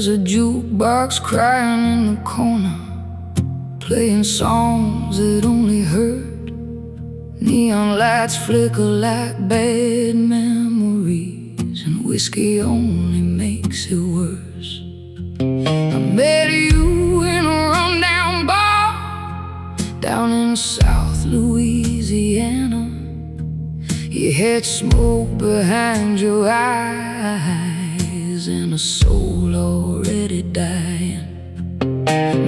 There's a jukebox crying in the corner, playing songs that only hurt. Neon lights flicker like bad memories, and whiskey only makes it worse. I met you in a rundown bar down in South Louisiana. You had smoke behind your eyes and a soul already dying.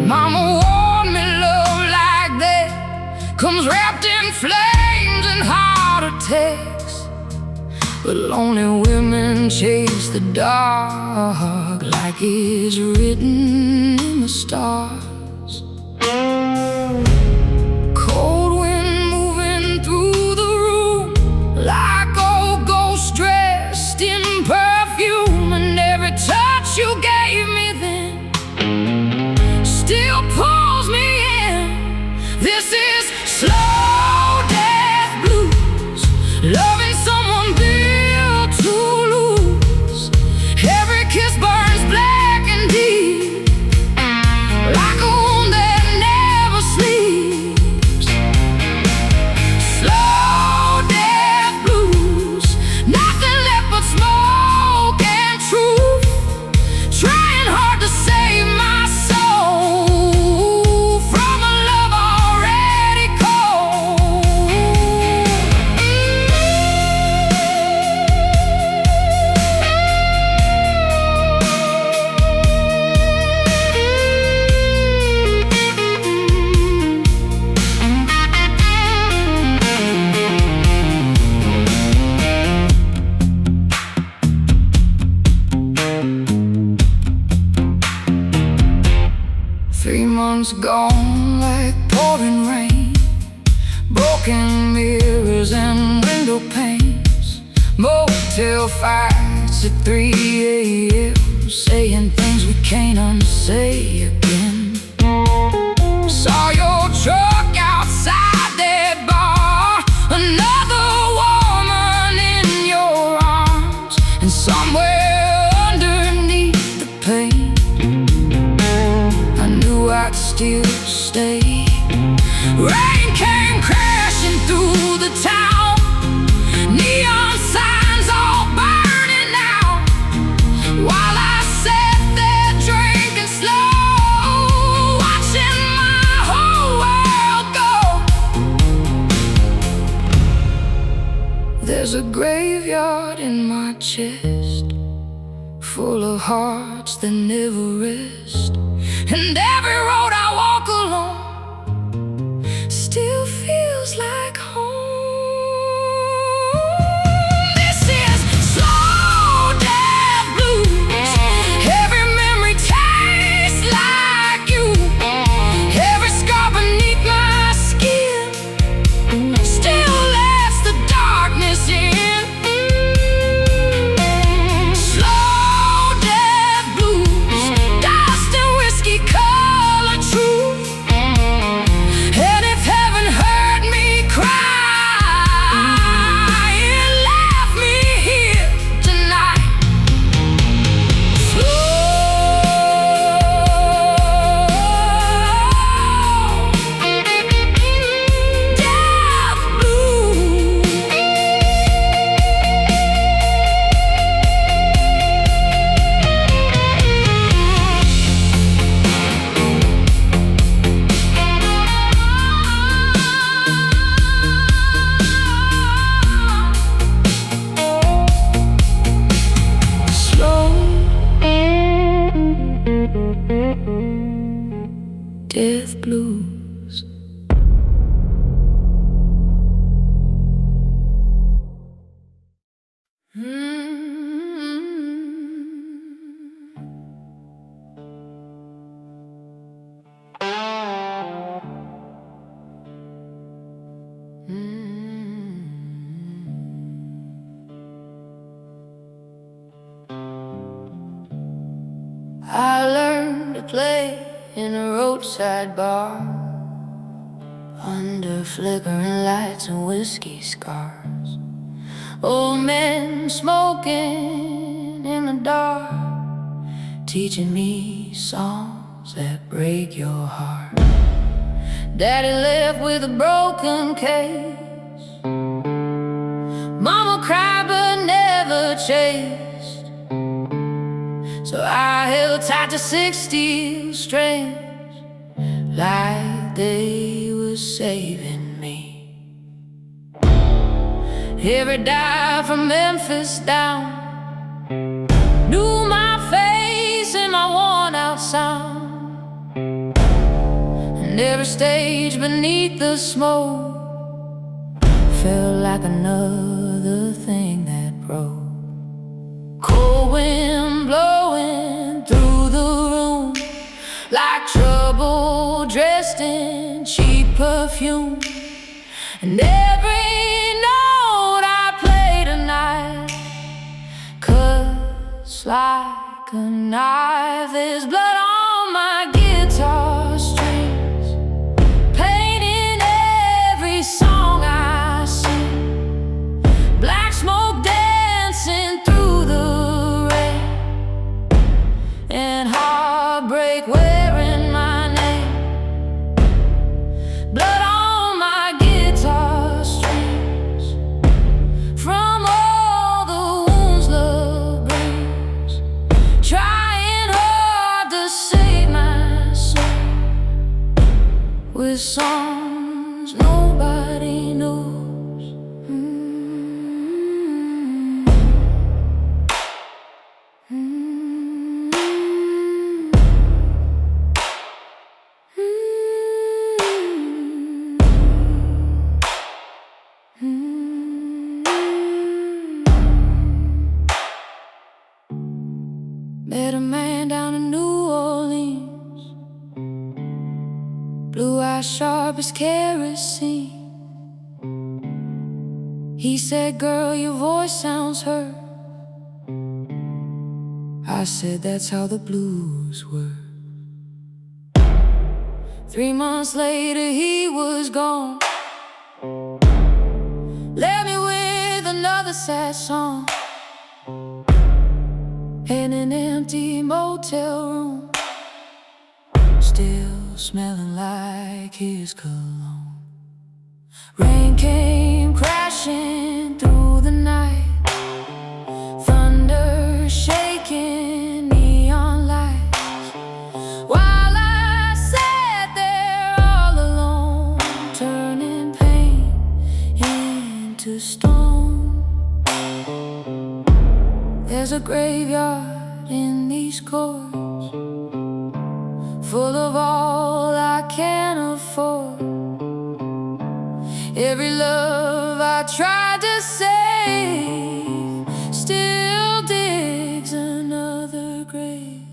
Mama warned me love like that comes wrapped in flames and heart attacks, but lonely women chase the dark like it's written in the stars. Cold wind moving through the room like old ghosts dressed in perfume, and every touch you gave me then still pulls me in. This is slow death blues, loving someone built to lose. Every kiss burns black and deep, like a wound that never sleeps. Slow death blues, nothing left but smoke and truth, trying hard to save my soul from a love already cold. 3 months gone like pouring rain, broken mirrors and window panes, motel fights at 3 a.m., saying things we can't unsay again. Saw your truck outside that bar, another woman in your arms, and somewhere underneath the pain I knew I'd still stay. Rain came crashing through the town, neon signs all burning out, while I sat there drinking slow, watching my whole world go. There's a graveyard in my chest, full of hearts that never rest, and every road I walk along still feels like home. This is slow death blues, every memory tastes like you, every scar beneath my skin still lets the darkness in. Slow death blues, dust and whiskey color truth, and if heaven heard me cry, it left me here tonight. Slow death blues. Slow death blues. I learned to play in a roadside bar, under flickering lights and whiskey scars. Old men smoking in the dark, teaching me songs that break your heart. Daddy left with a broken case. Mama cried but never chased. So I held tight to 6 steel strings, like they were saving me. Every dive from Memphis down knew my face and my worn-out sound. And every stage beneath the smoke felt like another thing that broke. Cold wind blowing through the room, like trouble dressed in cheap perfume. And every note I play tonight cuts like a knife. There's blood on my guitar strings, painting every song I sing. Black smoke dancing through the rain, and heartbreak wearing my name. Blood on my guitar strings, from all the wounds love brings, trying hard to save my soul with songs nobody knows. Met a man down in New Orleans, blue eyes sharp as kerosene. He said, "Girl, your voice sounds hurt." I said, "That's how the blues work." 3 months later he was gone, left me with another sad song in an empty motel room, still smelling like his cologne. Rain came crashing through the night, thunder shaking neon lights, while I sat there all alone, turning pain into stone. There's a graveyard in these chords, full of all I can afford. Every love I tried to save still digs another grave.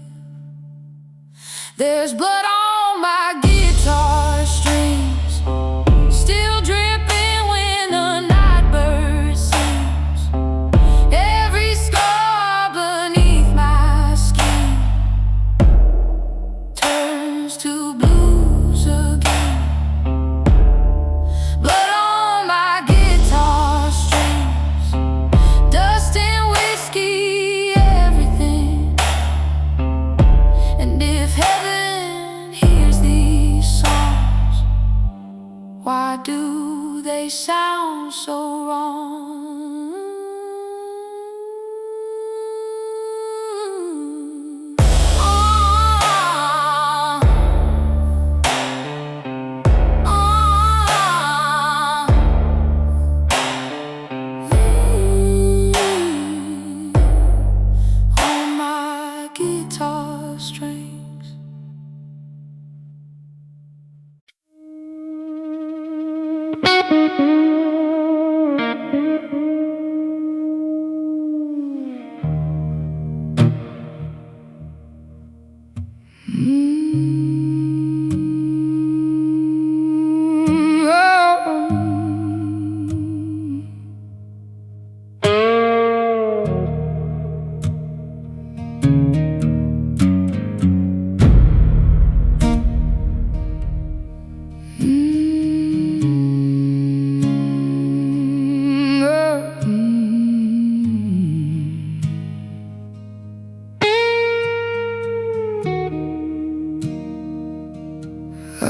There's blood on my guitar strings, still dripping when the night bird sings. Every scar beneath my skin turns to blues again. Blood on my guitar strings, dust and whiskey, everything. And if heaven hears these songs, why do they sound so wrong? On my guitar strings.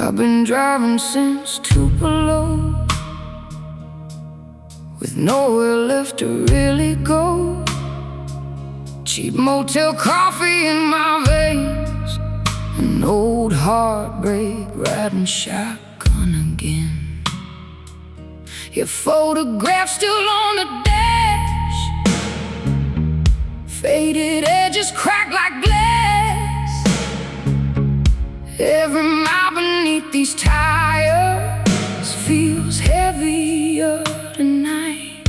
I've been driving since Tupelo, with nowhere left to really go. Cheap motel coffee in my veins, an old heartbreak riding shotgun again. Your photograph still on the dash, faded edges crack like glass. Every mile beneath these tires feels heavier tonight.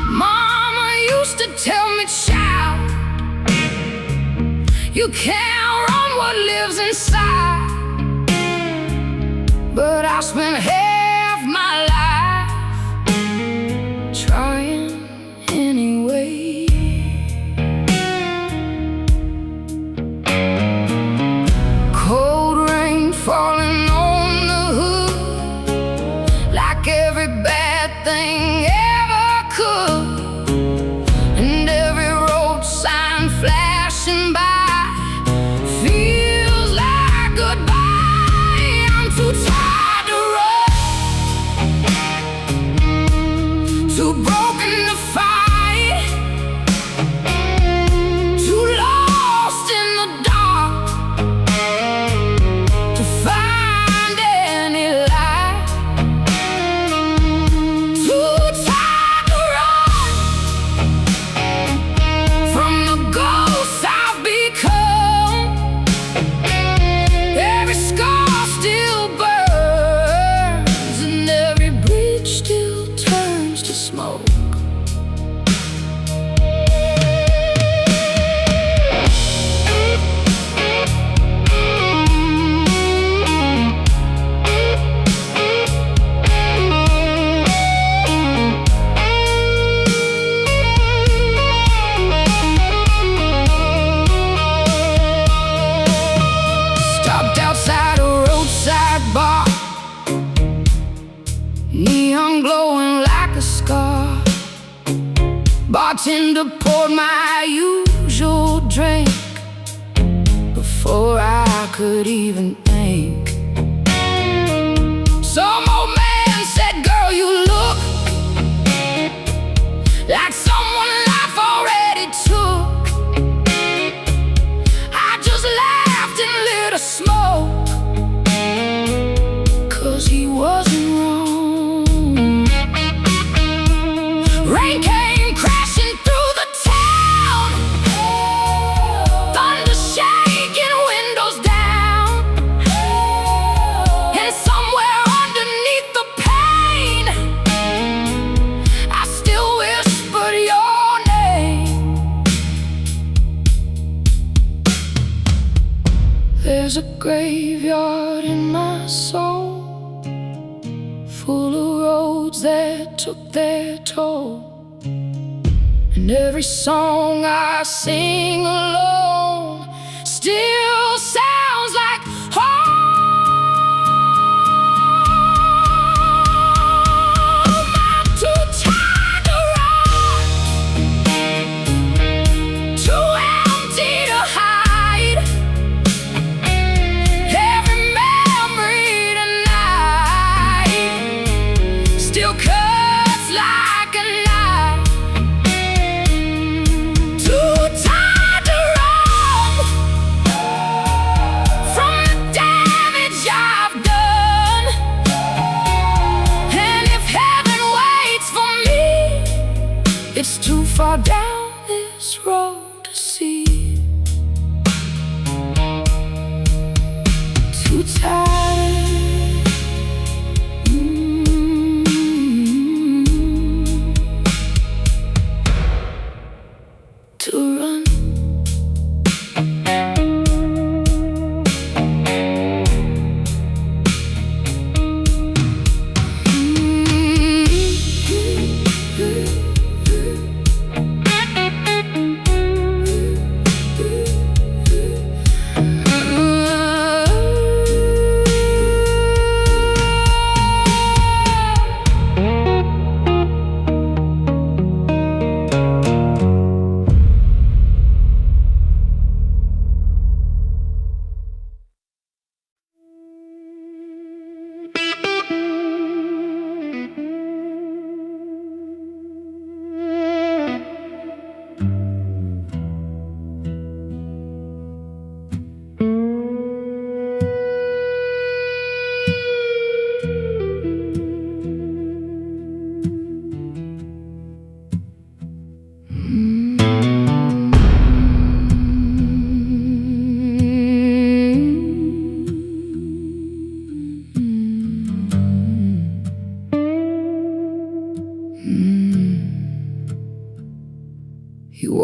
Mama used to tell me, child, you can't run what lives inside. But I spent half my life trying anyway. Cold rain falling on the hood, like every bad thing ever could, and every road sign flashing by feels like goodbye. I'm too tired to run, too broken to fight, too lost in the dark to find any light. Too tired to run from the ghosts I've become. Every scar still burns, and every bridge still turns to smoke. Stopped outside a roadside bar, neon glowing like a scar. Bartender poured my usual drink before I could even think. Some old man said, girl, you look like someone life already took. I just laughed and lit a smoke, 'cause he wasn't wrong. Rain came crashing through the town, thunder shaking windows down, and somewhere underneath the pain I still whispered your name. There's a graveyard in my soul, full of roads that took their toll, and every song I sing alone still sounds like home. I'm too tired to run, too empty to hide. Every memory tonight still cuts like a knife. Too tired to run from the damage I've done. And if heaven waits for me, it's too far down this road to see. Too tired, to run.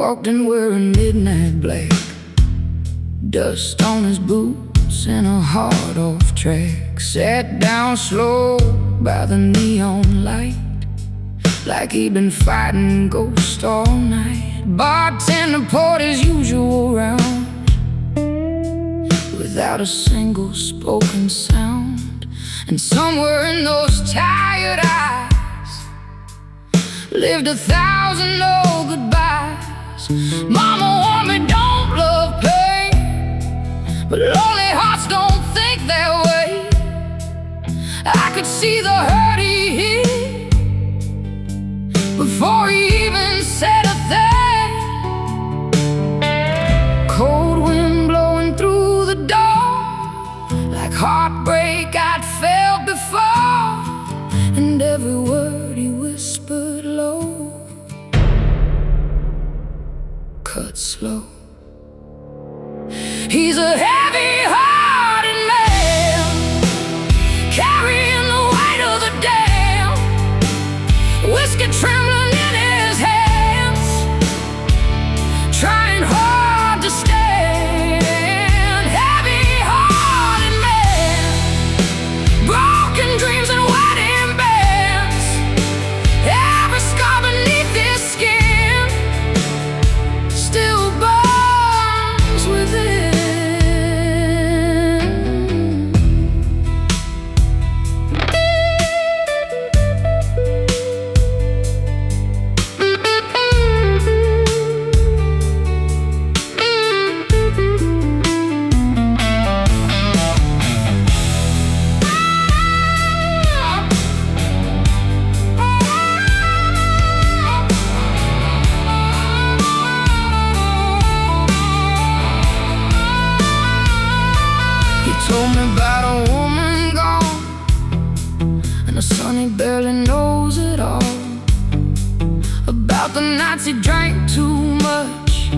walked in wearing midnight black, dust on his boots and a hard off track. Sat down slow by the neon light, like he'd been fighting ghosts all night. Bartender poured his usual round without a single spoken sound. And somewhere in those tired eyes lived 1,000 old goodbyes. Mama warned me, don't love pain, but lonely hearts don't think that way. I could see the hurt he hid before he even said a thing. Cold wind blowing through the door, like heartbreak I'd felt before. And every word he whispered low, cut slow. He's a heavy-hearted man, carrying the weight of the dam, whiskey trembling in his hands, trying hard to stand. Heavy-hearted man, broken dreams and wedding bands, every scar beneath his skin still burns within. Told me about a woman gone, and a son he barely knows it all. About the nights he drank too much,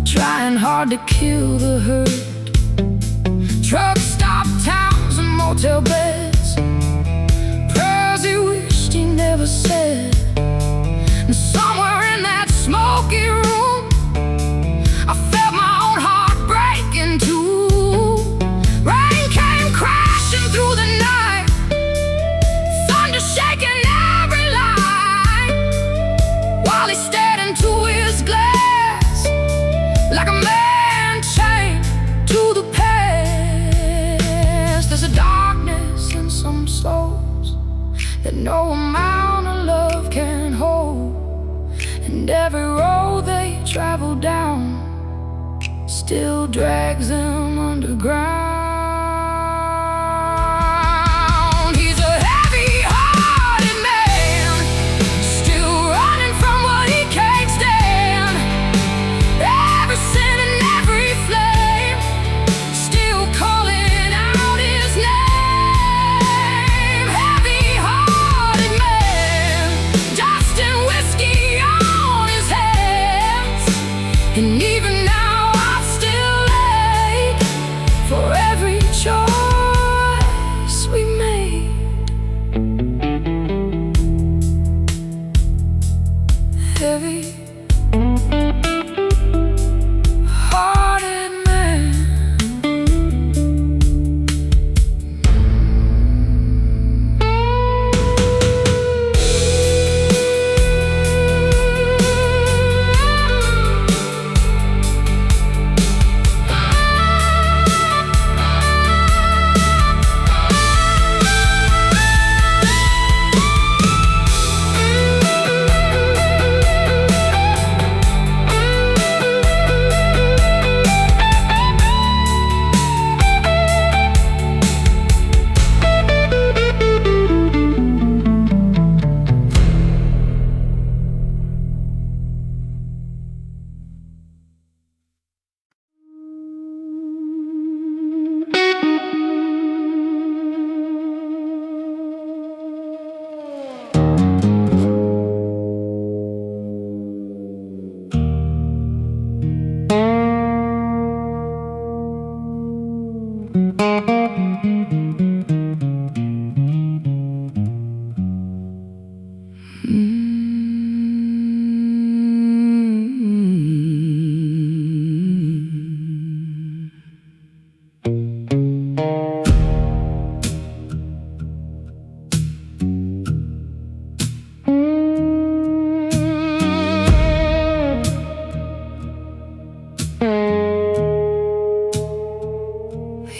trying hard to kill the hurt. Truck stop towns and motel beds, prayers he wished he never said. And somewhere in that smoky room, I felt my own heart break in two. Rain came crashing through the night, thunder shaking every line, while he stared into his glass like a man chained to the past. There's a darkness in some souls that no amount of love can hold, and every road they travel down still drags them underground. And even now I'm still late for every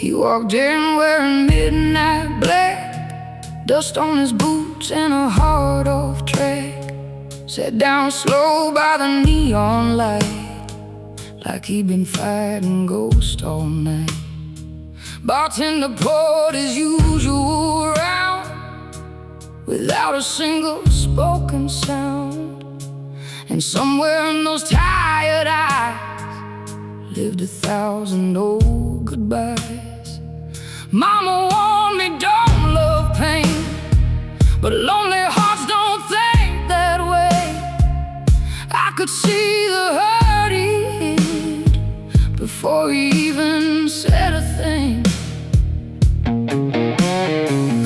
He walked in wearing midnight black, dust on his boots and a hard off track. Sat down slow by the neon light, like he'd been fighting ghosts all night. Bartender poured his usual round, without a single spoken sound. And somewhere in those tired eyes lived 1,000 old goodbyes. Mama warned me, don't love pain, but lonely hearts don't think that way. I could see the hurt he hid before he even said a thing.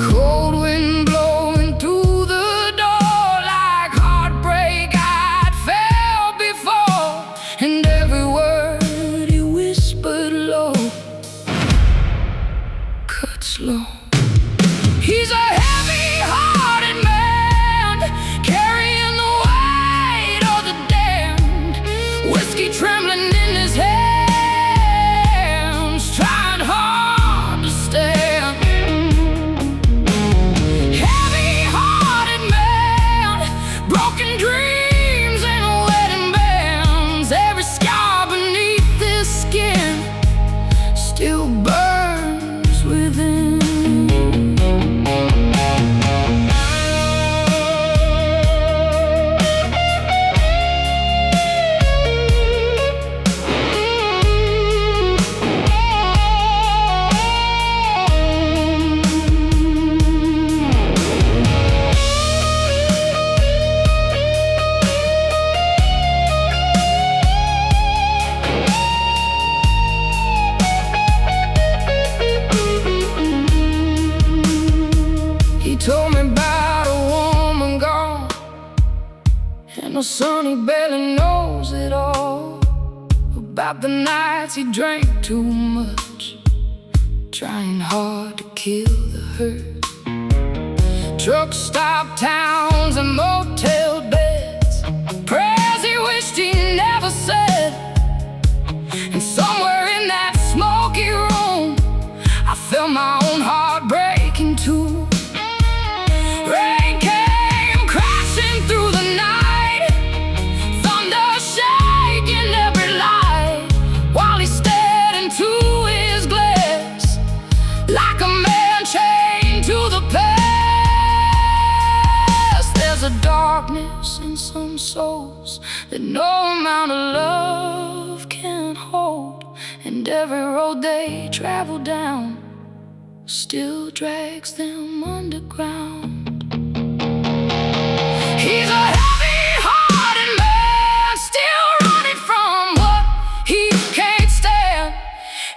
Cold wind blowing through the door, like heartbreak I'd felt before. And every word he whispered low, cut slow. He's a heavy-hearted man, carrying the weight of the damned. Whiskey trembling in his hands, trying hard to stand. Heavy-hearted man, broken dreams and wedding bands. Every scar beneath this skin still burns within. He told me about a woman gone, and the son he barely knows it all. About the nights he drank too much, trying hard to kill the hurt. Truck stop towns and motel beds, prayers he wished he never said. And somewhere in that smoky room I felt my own heart breaking too. Rain came crashing through the night, thunder shaking every light, while he stared into his glass like a man chained to the past. There's a darkness in some souls that no amount of love can hold, and every road they travel down still drags them underground. He's a heavy-hearted man, still running from what he can't stand.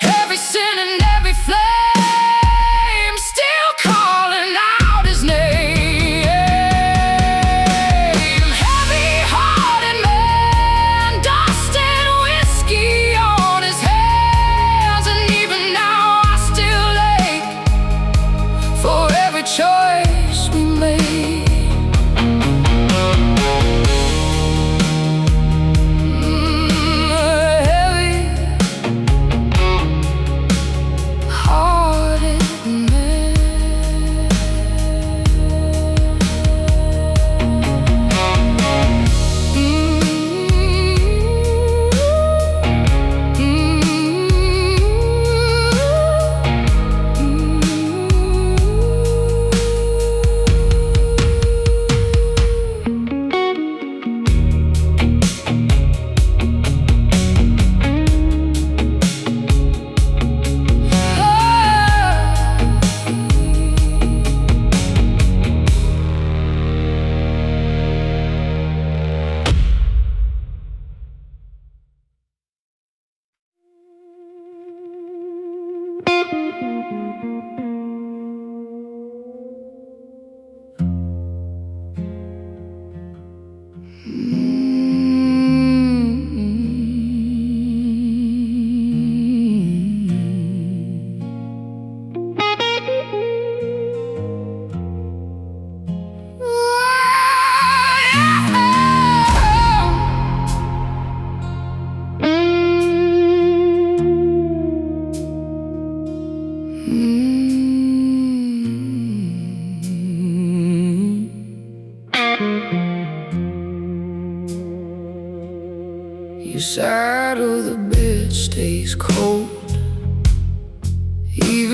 Every sin and every flame still calling out his name. Heavy-hearted man, dust and whiskey on his hands, and even now I still ache for every choice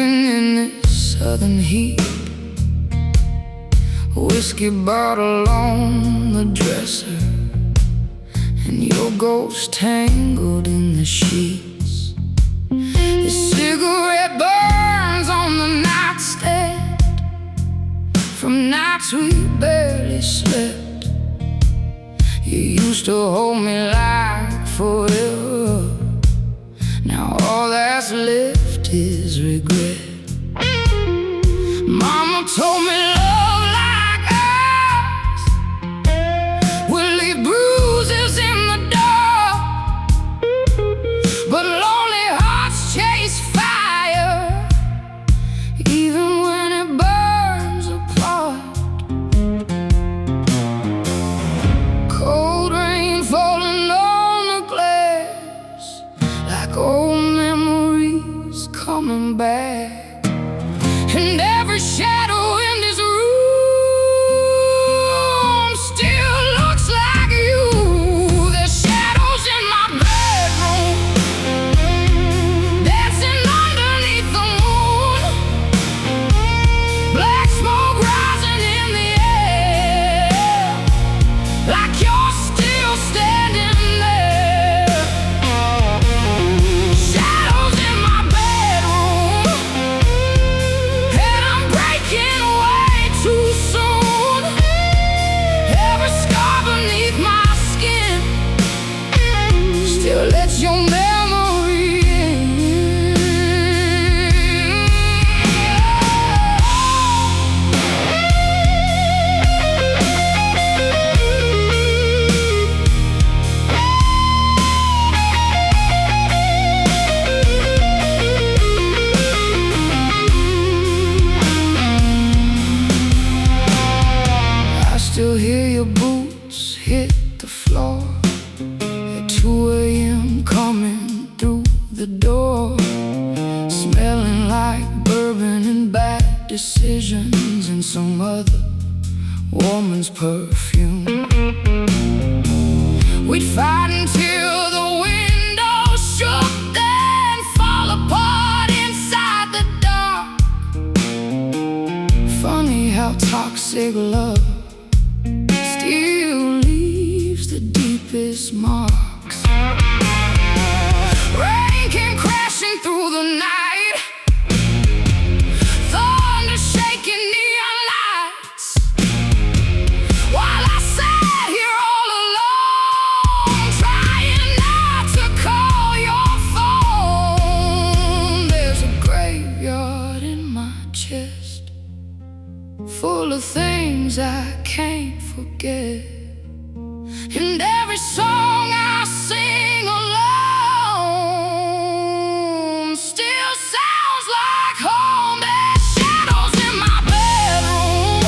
Moving in this southern heat, whiskey bottle on the dresser, and your ghost tangled in the sheets. The cigarette burns on the nightstand from nights we barely slept. You used to hold me like forever. Now all that's left is regret. Mama told me love like ours will leave bruises in the dark, but lonely hearts chase fire even when it burns apart. Cold rain falling on the glass, like old memories coming back. And every shadow in this room still looks like you. There's shadows in my bedroom, dancing underneath the moon. Black smoke rising in the air, like you're still standing there. Shadows in my bedroom, and I'm breaking away too soon. Every scar beneath my skin still lets your memory in. I still hear your boots hit the floor at 2 a.m. coming through the door, smelling like bourbon and bad decisions and some other woman's perfume. We'd fight until the windows shook, then fall apart inside the dark. Funny how toxic love still leaves the deepest marks. Rain came crashing through the night, thunder shaking neon lights, while I sat here all alone, trying not to call your phone. There's a graveyard in my chest, full of things I can't forget. And every song I sing alone still sounds like home. There's shadows in my bedroom,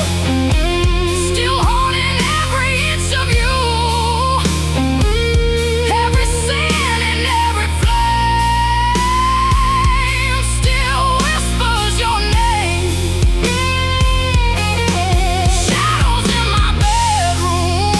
still haunting every inch of you. Every sin and every flame still whispers your name. Shadows in my bedroom,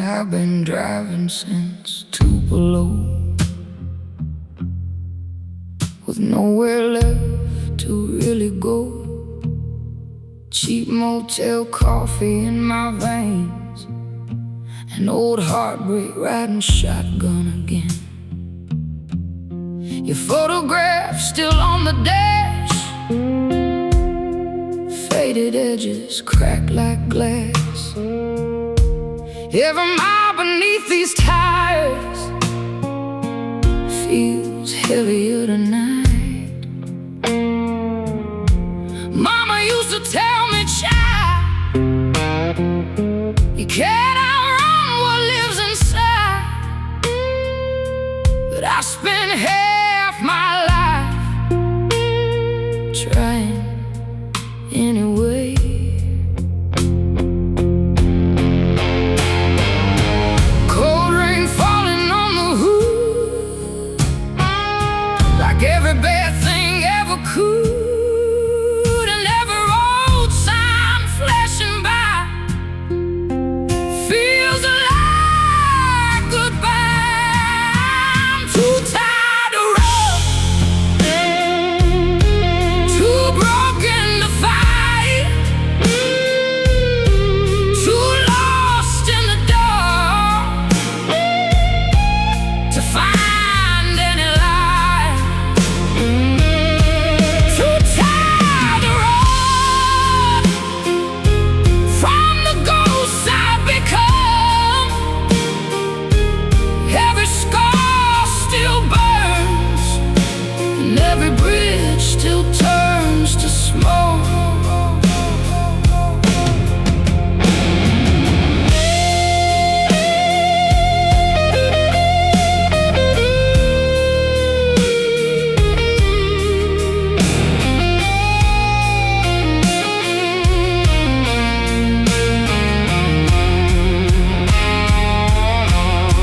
I've been driving since Tupelo, with nowhere left to really go. Cheap motel coffee in my veins, an old heartbreak riding shotgun again. Your photograph still on the dash, faded edges cracked like glass. Every mile beneath these tires feels heavier tonight. Mama used to tell me, child, you can't outrun what lives inside. But I spent half my life trying anyway. Cold rain falling on the hood, like every bad thing ever could. And every road sign flashing by feels like goodbye. I'm too tired to run, too broken to fight, too lost in the dark to find any light. Too tired to run from the ghosts I've become. Every scar still burns, and every bridge still turns to smoke.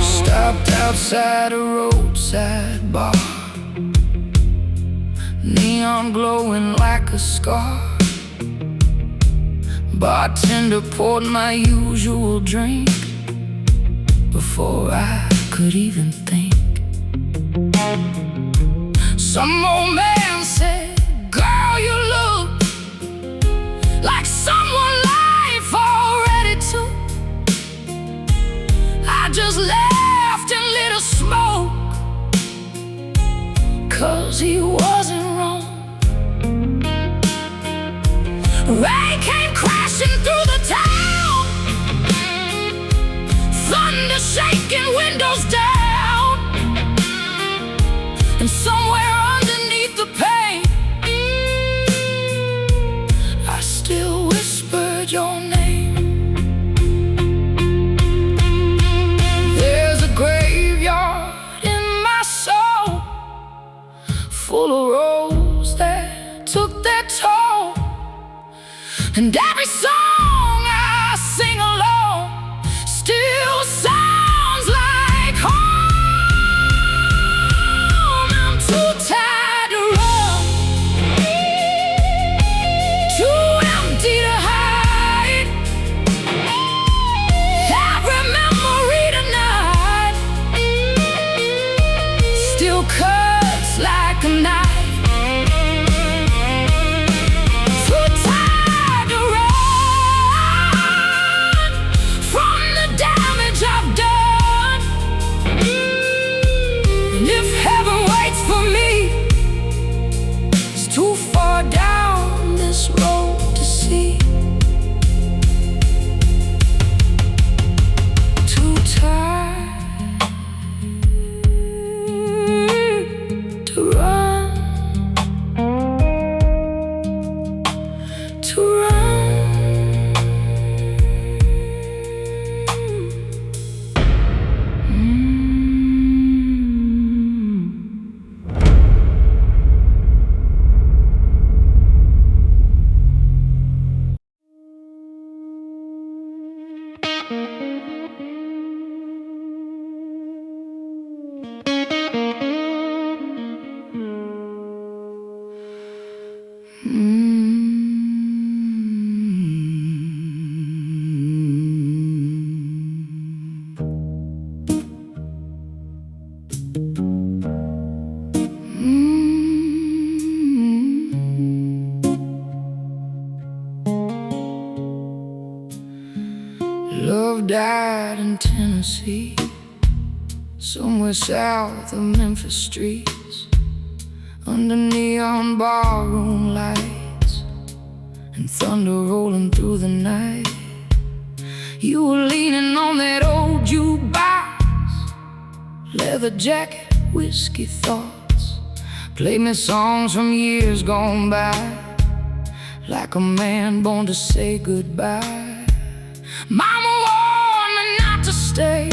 Stopped outside a roadside bar, neon glowing like a scar. Bartender poured my usual drink before I could even think. Some old man said, girl, you look like someone life already took. I just laughed and lit a smoke, 'cause he wasn't wrong. Rain came crashing through the town, thunder shaking windows down. And somewhere underneath the pain, I still whispered your name. There's a graveyard in my soul, full of roads that took their toll. And every song I sing alone still sounds like home. I'm too tired to run, too empty to hide. Every memory tonight still cuts like a knife. Too tired to run from the damage I've done. And if heaven waits for me, it's too far down this road to see. Too tired to run, to run. Mm. Love died in Tennessee, somewhere south of Memphis streets, under neon barroom lights and thunder rolling through the night. You were leaning on that old jukebox, leather jacket, whiskey thoughts. Play me songs from years gone by, like a man born to say goodbye. Mama warned me not to stay,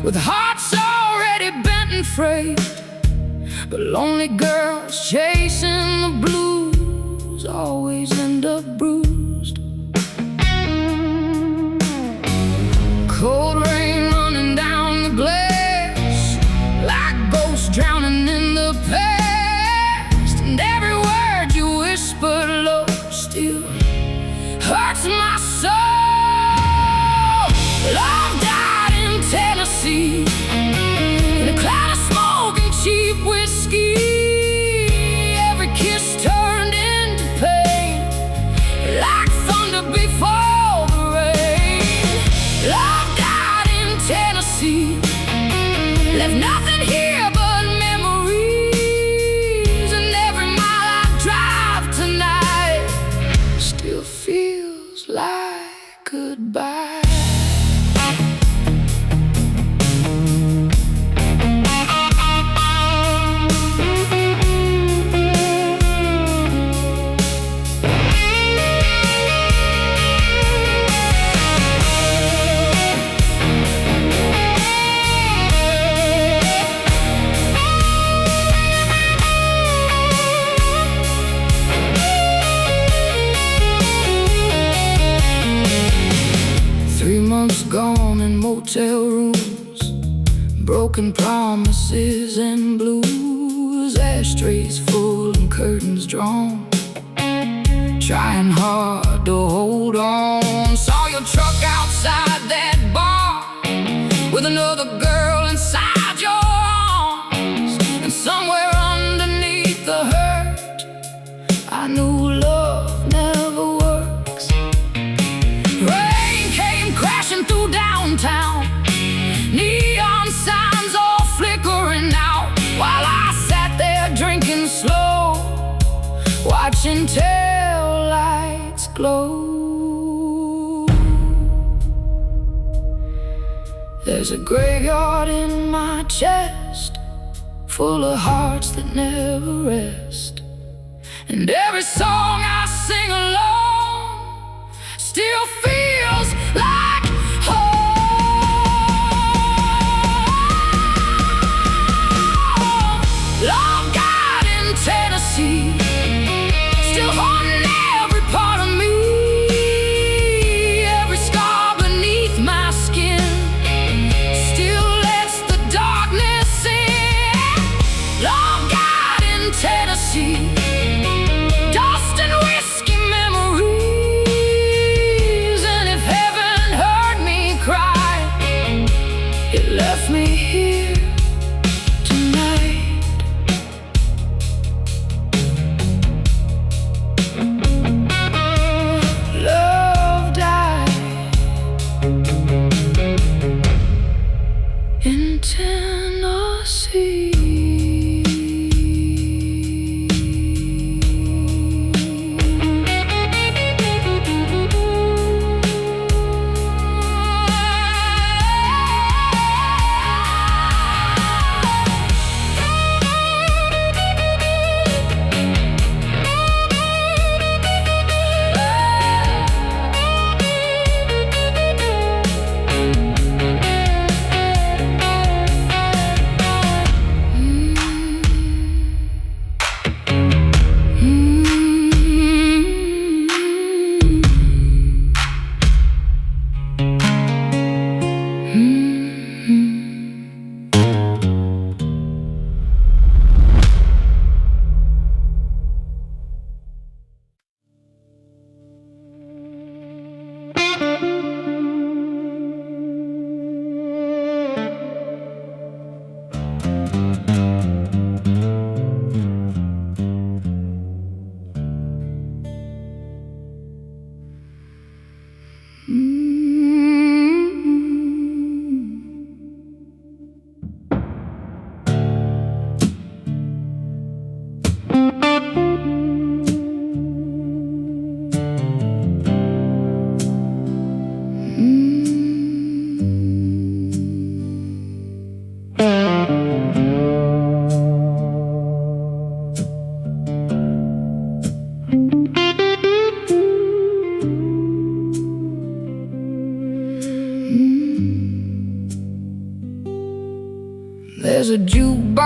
with hearts already bent and frayed. But lonely girls chasing the blues always end up bruised. Cold rain running down the glass, like ghosts drowning in the past. And every word you whispered low still hurts my soul. Love died in Tennessee, in a cloud of smoke and cheap whiskey. Every kiss turned into pain, like thunder before the rain. Love died in Tennessee, left nothing here but memories. And every mile I drive tonight still feels like goodbye. 3 months gone in motel rooms, broken promises and blues. Ashtrays full and curtains drawn, trying hard to hold on. Saw your truck outside that bar, with another girl inside your arms. And somewhere underneath the hurt, I knew love never works. Rain came crashing through downtown, neon signs all flickering out, while I sat there drinking slow, watching tail lights glow. There's a graveyard in my chest, full of hearts that never rest. And every song I sing alone still feels like home. Love died in Tennessee, still haunting every part of me. Every scar beneath my skin still lets the darkness in. Love died in Tennessee, dust and whiskey memories.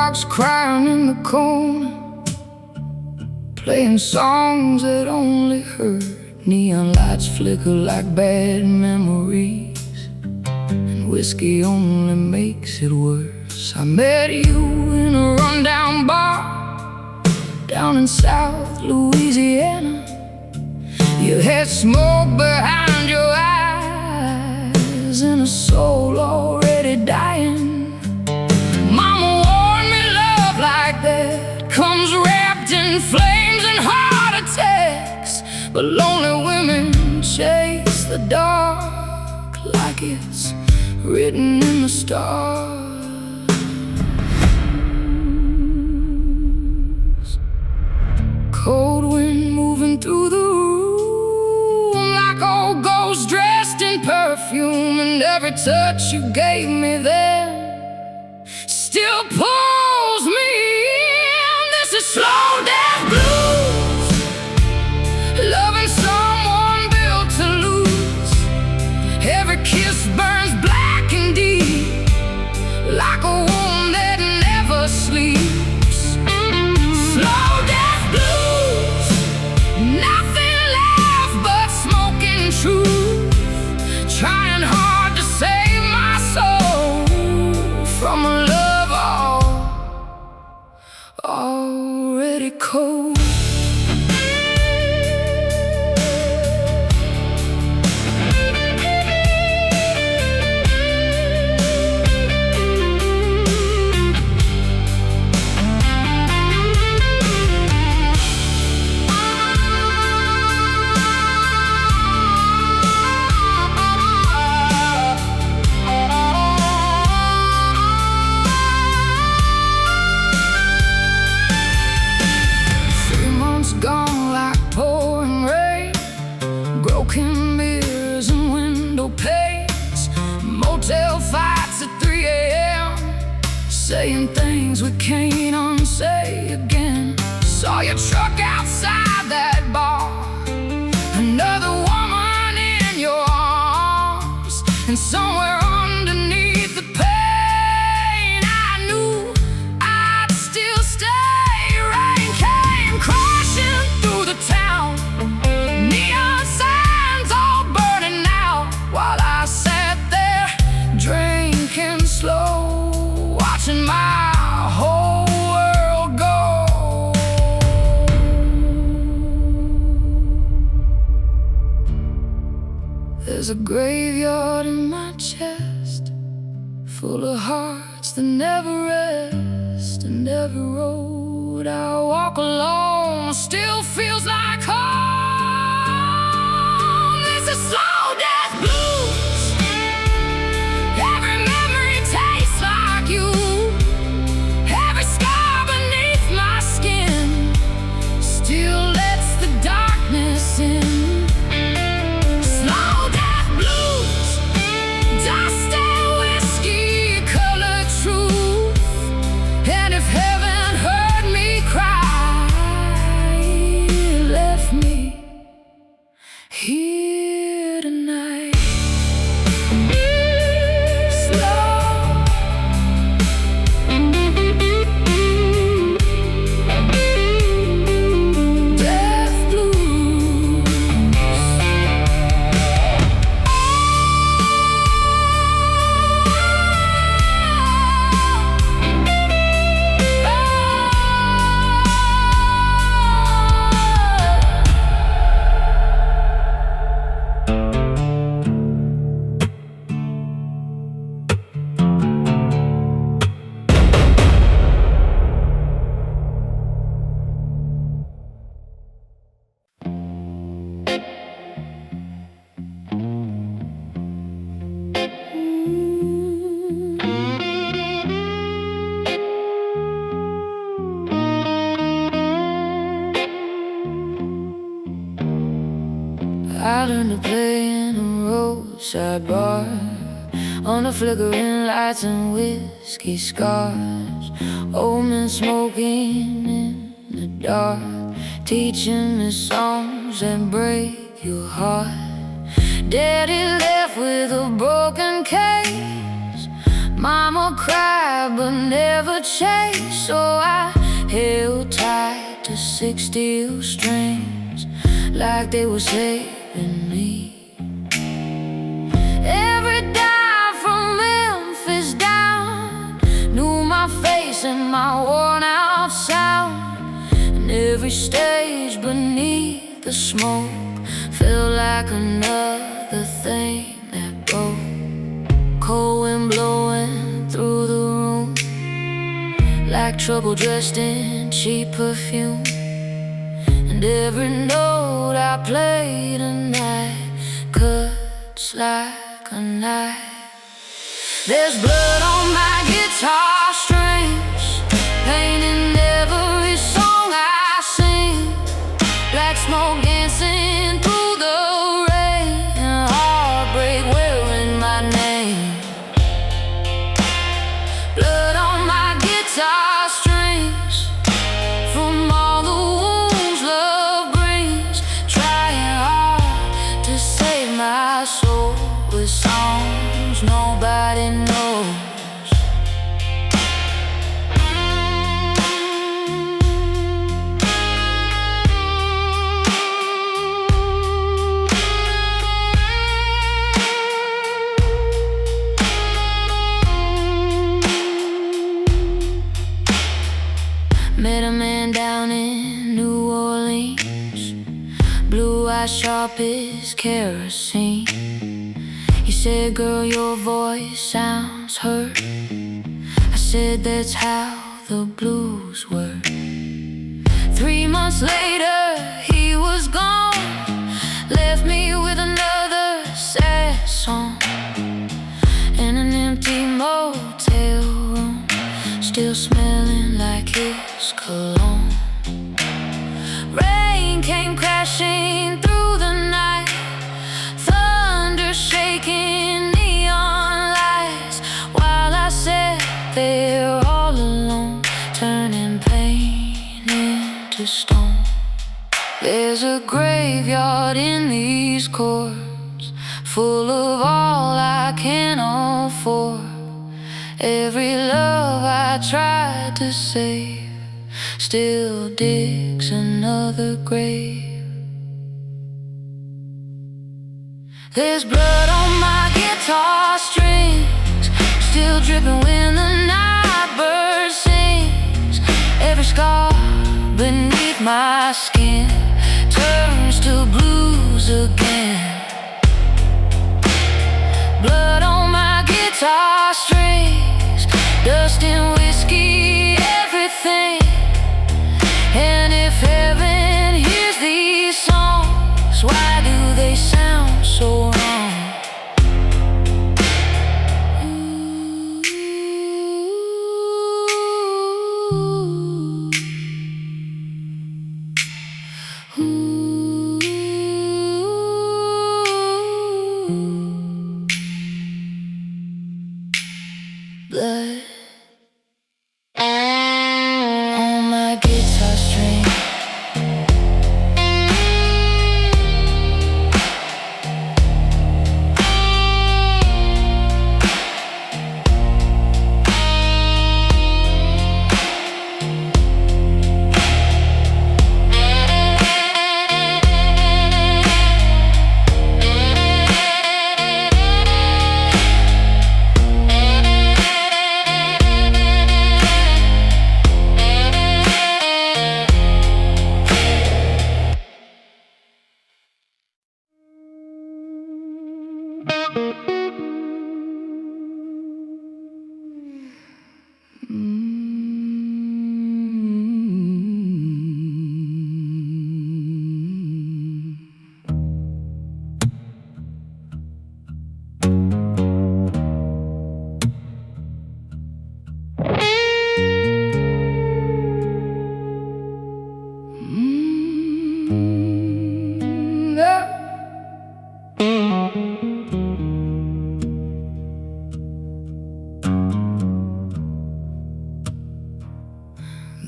dogs crying in the corner, playing songs that only hurt. Neon lights flicker like bad memories, and whiskey only makes it worse. I met you in a rundown bar down in South Louisiana. You had smoke behind your eyes and a soul already dying. Mama warned me love like that comes wrapped in flames and heart attacks, but lonely women chase the dark like it's written in the stars. Cold wind moving through the room like old ghosts dressed in perfume, and every touch you gave me then still pulls me in. This is slow death blues, loving someone built to lose. Every kiss burns black and deep like a wound that never sleeps. Slow death blues, nothing left but smoke and truth, trying hard to save my soul from a love already cold. Gone like pouring rain, broken mirrors and window panes, motel fights at 3 a.m., saying things we can't unsay again. Saw your truck outside that bar, another woman in your arms, and somewhere underneath the pain I knew I'd still stay. Rain came crashing through the town, neon signs all burning out, while I sat there drinking slow, watching my whole world go. There's a graveyard in my chest, full of hearts that never rest, and every road I walk alone still feels like home. This is slow death blues, every memory tastes like you, every scar beneath my skin still lets the darkness in. Slow death blues, dust and whiskey color truth, and if heaven heard me cry, it left me here tonight. Slow death blues. I learned to play in a roadside bar, on the flickering lights and whiskey scars. Old men smoking in the dark, teaching me songs that break your heart. Daddy left with a broken case, Mama cried but never chased, so I held tight to 6 steel strings like they were saving me. Every dive from Memphis down knew my face and my worn-out sound, and every stage beneath the smoke felt like another thing that broke. Cold wind blowing through the room like trouble dressed in cheap perfume, and every note I played tonight cuts like a knife. There's blood on my guitar strings, pain in every song I sing, black smoke dancing through the rain, and heartbreak wearing my name. Blood on my guitar strings from all the wounds love brings, trying hard to save my soul with songs nobody knows. Met a man down in New Orleans, blue eyes sharp as kerosene. He said, "Girl, your voice sounds hurt." I said, "That's how the blues work." 3 months later, he was gone, left me with another sad song in an empty motel room, still smelling like his cologne. Rain came crashing through the night, thunder shaking neon lights, while I sat there all alone, turning pain into stone. There's a graveyard in these chords, full of all I can afford. Every love I tried to save still digs another grave. There's blood on my guitar strings, still dripping when the night bird sings. Every scar beneath my skin turns to blues again. Blood on my guitar strings, dust and whiskey, everything. And if heaven hears these songs, why do they sound so wrong? Blood on my guitar string.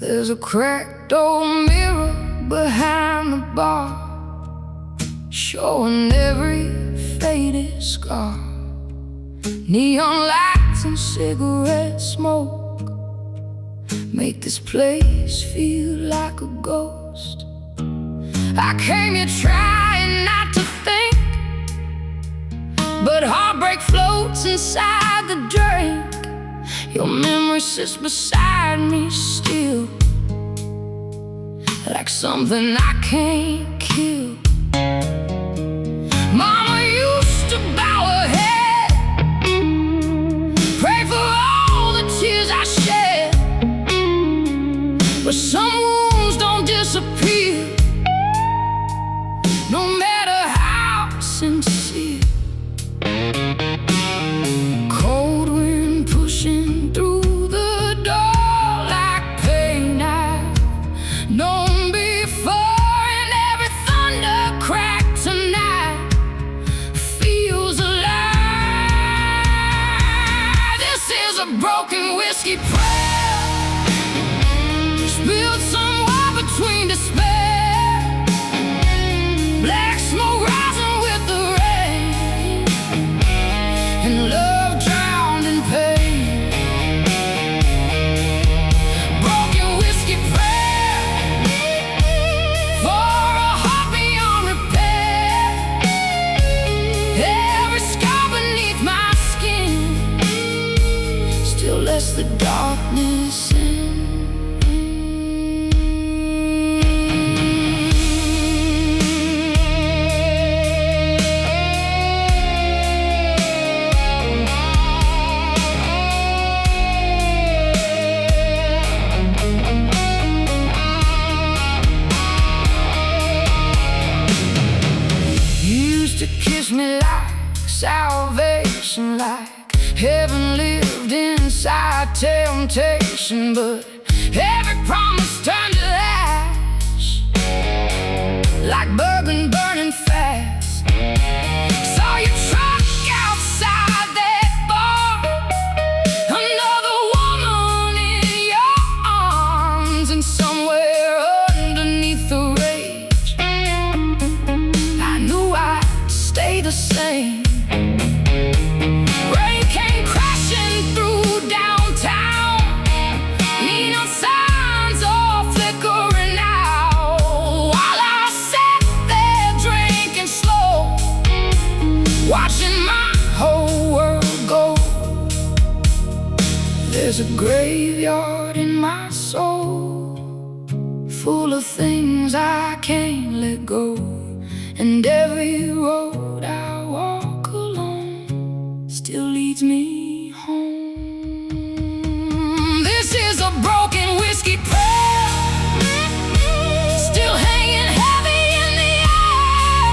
There's a cracked old mirror behind the bar, showing every faded scar. Neon lights lights and cigarette smoke make this place feel like a ghost. I came here trying not to think, but heartbreak floats inside the drink. Your memory sits beside me still, like something I can't kill. Mama used to bow her head, pray for all the tears I shed, but some wounds don't disappear, no matter how sincere. Cold wind pushing through the door like pain I've known before, and every thunder crack tonight feels alive. This is a broken whiskey prayer, spilled somewhere between despair. Black smoke rising with the rain, and love drowned in pain. Broken whiskey prayer for a heart beyond repair. Every scar beneath my skin still lets the darkness in. To kiss me like salvation, like heaven lived inside temptation, but every promise turned to ash, like bourbon burning fast. Saw your truck outside that bar, another woman in your arms, and somewhere underneath the rage I knew I'd stay the same. Rain came crashing through downtown, neon signs all flickering out, while I sat there drinking slow, watching my whole world go. There's a graveyard in my soul, full of things I can't let go, and every road I walk alone still leads me home. This is a broken whiskey prayer, still hanging heavy in the air.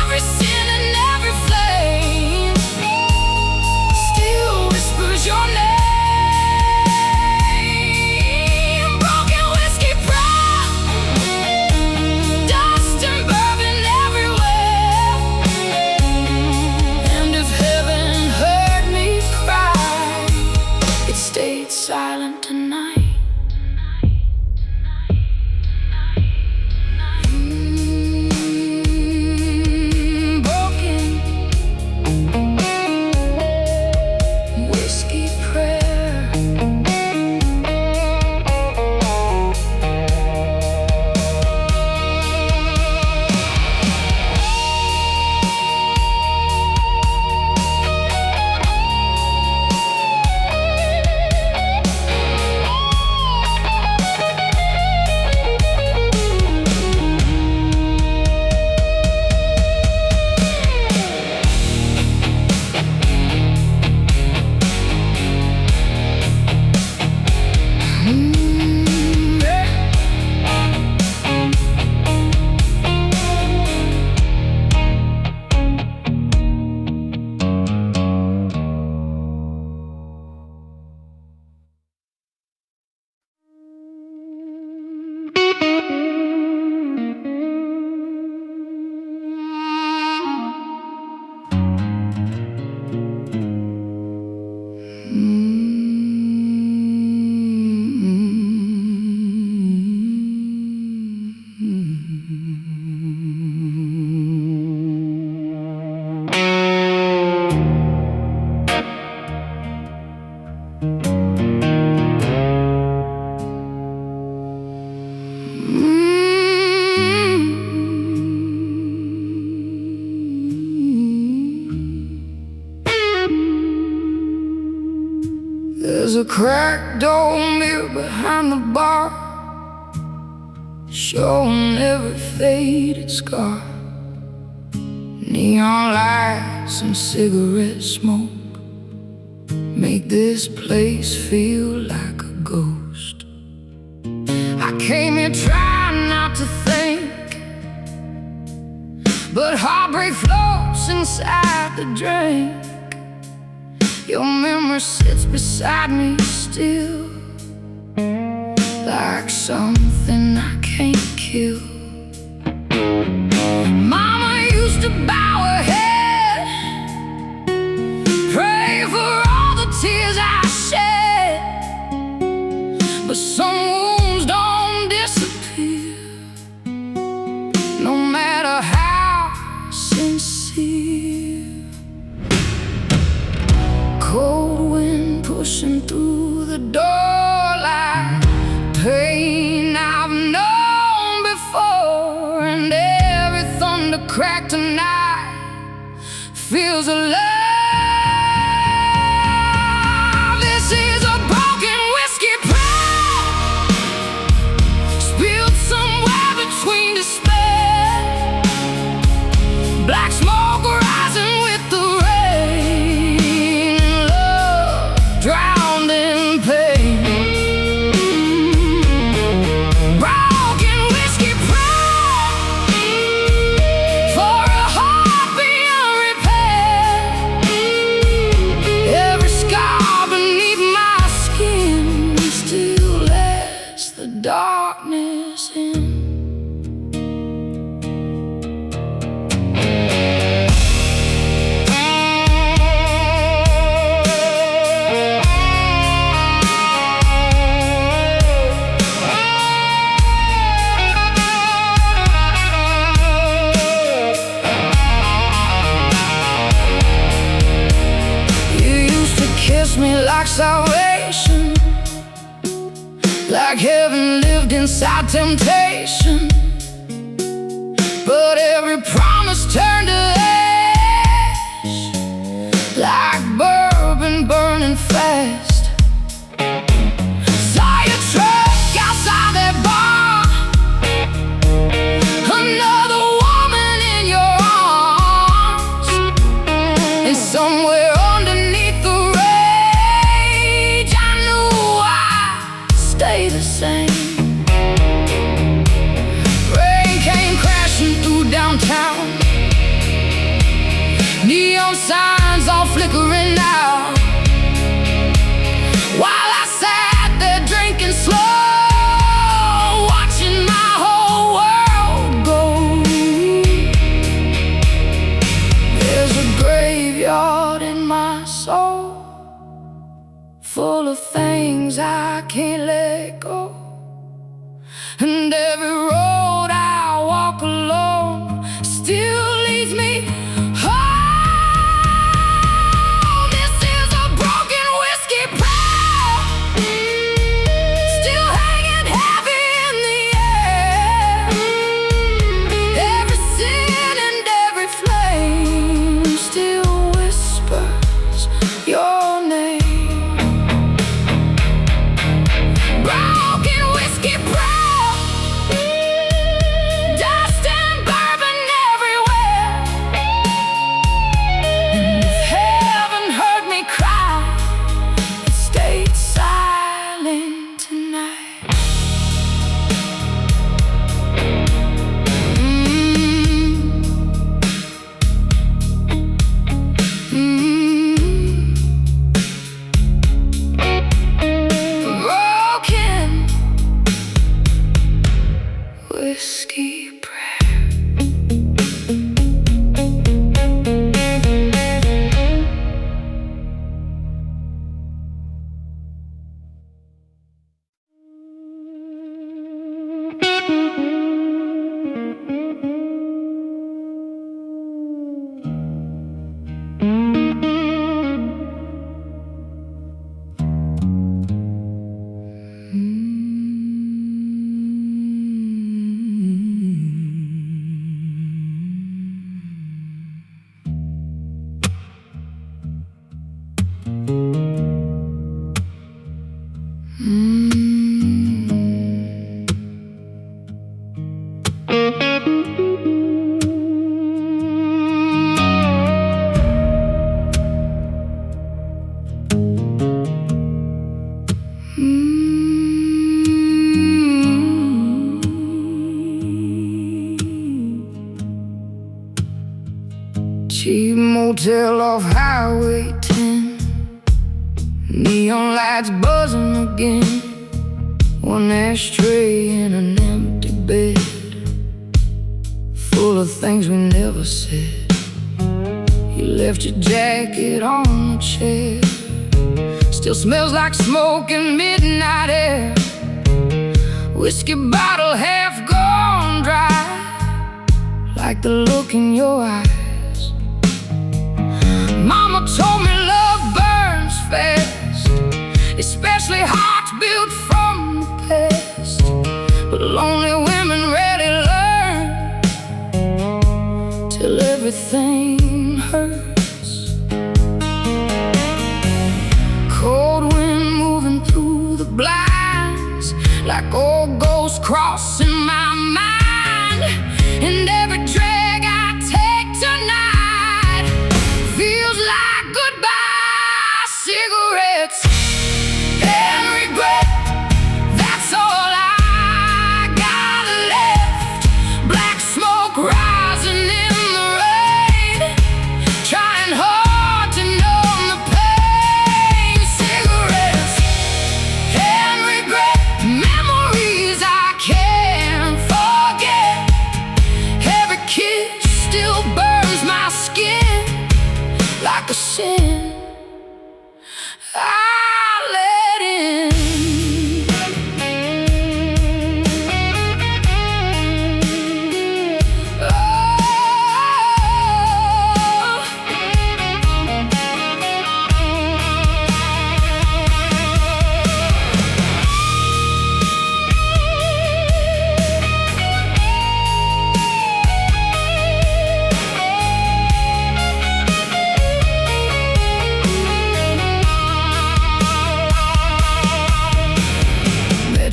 Every sin and every flame still whispers your name. Broken whiskey prayer, dust and bourbon everywhere, and if heaven a cracked old mirror behind the bar, showing every faded scar. Neon lights and cigarette smoke make this place feel like a ghost. I came here trying not to think, but heartbreak floats inside the drink. Your memory sits beside me still, like something I can't kill. Mama used to bow her head, pray for all the tears I shed, but some wounds don't disappear, no matter how sincere. Cold wind pushing through the door like pain I've known before, and every thunder crack tonight feels alive. This is a broken whiskey prayer, spilled somewhere between despair. Black smoke rising with the rain, love drowned in pain. Broken whiskey prayer for a heart beyond repair. Every scar beneath my skin still lets the darkness in. Kiss me like salvation, like heaven lived inside temptation, but every promise turned to ash, like bourbon burning fast. Saw your truck outside that bar, another woman in your arms, and somewhere underneath the stay the same. Rain came crashing through downtown, cheap motel off Highway 10. Neon lights buzzing again. One ashtray in an empty bed, full of things we never said. You left your jacket on the chair. Still smells like smoke and midnight air. Whiskey bottle half gone dry, like the look in your eyes. Mama told me love burns fast, especially hearts built from the past. But lonely women rarely learn till everything hurts. Cold wind moving through the blinds, like old ghosts crossing my mind. And every drag I take tonight feels like goodbye cigarettes and regret. That's all I got left. Black smoke rising in the rain, trying hard to numb the pain. Cigarettes and regret, memories I can't forget. Every kiss still burns my skin like a sin I let in.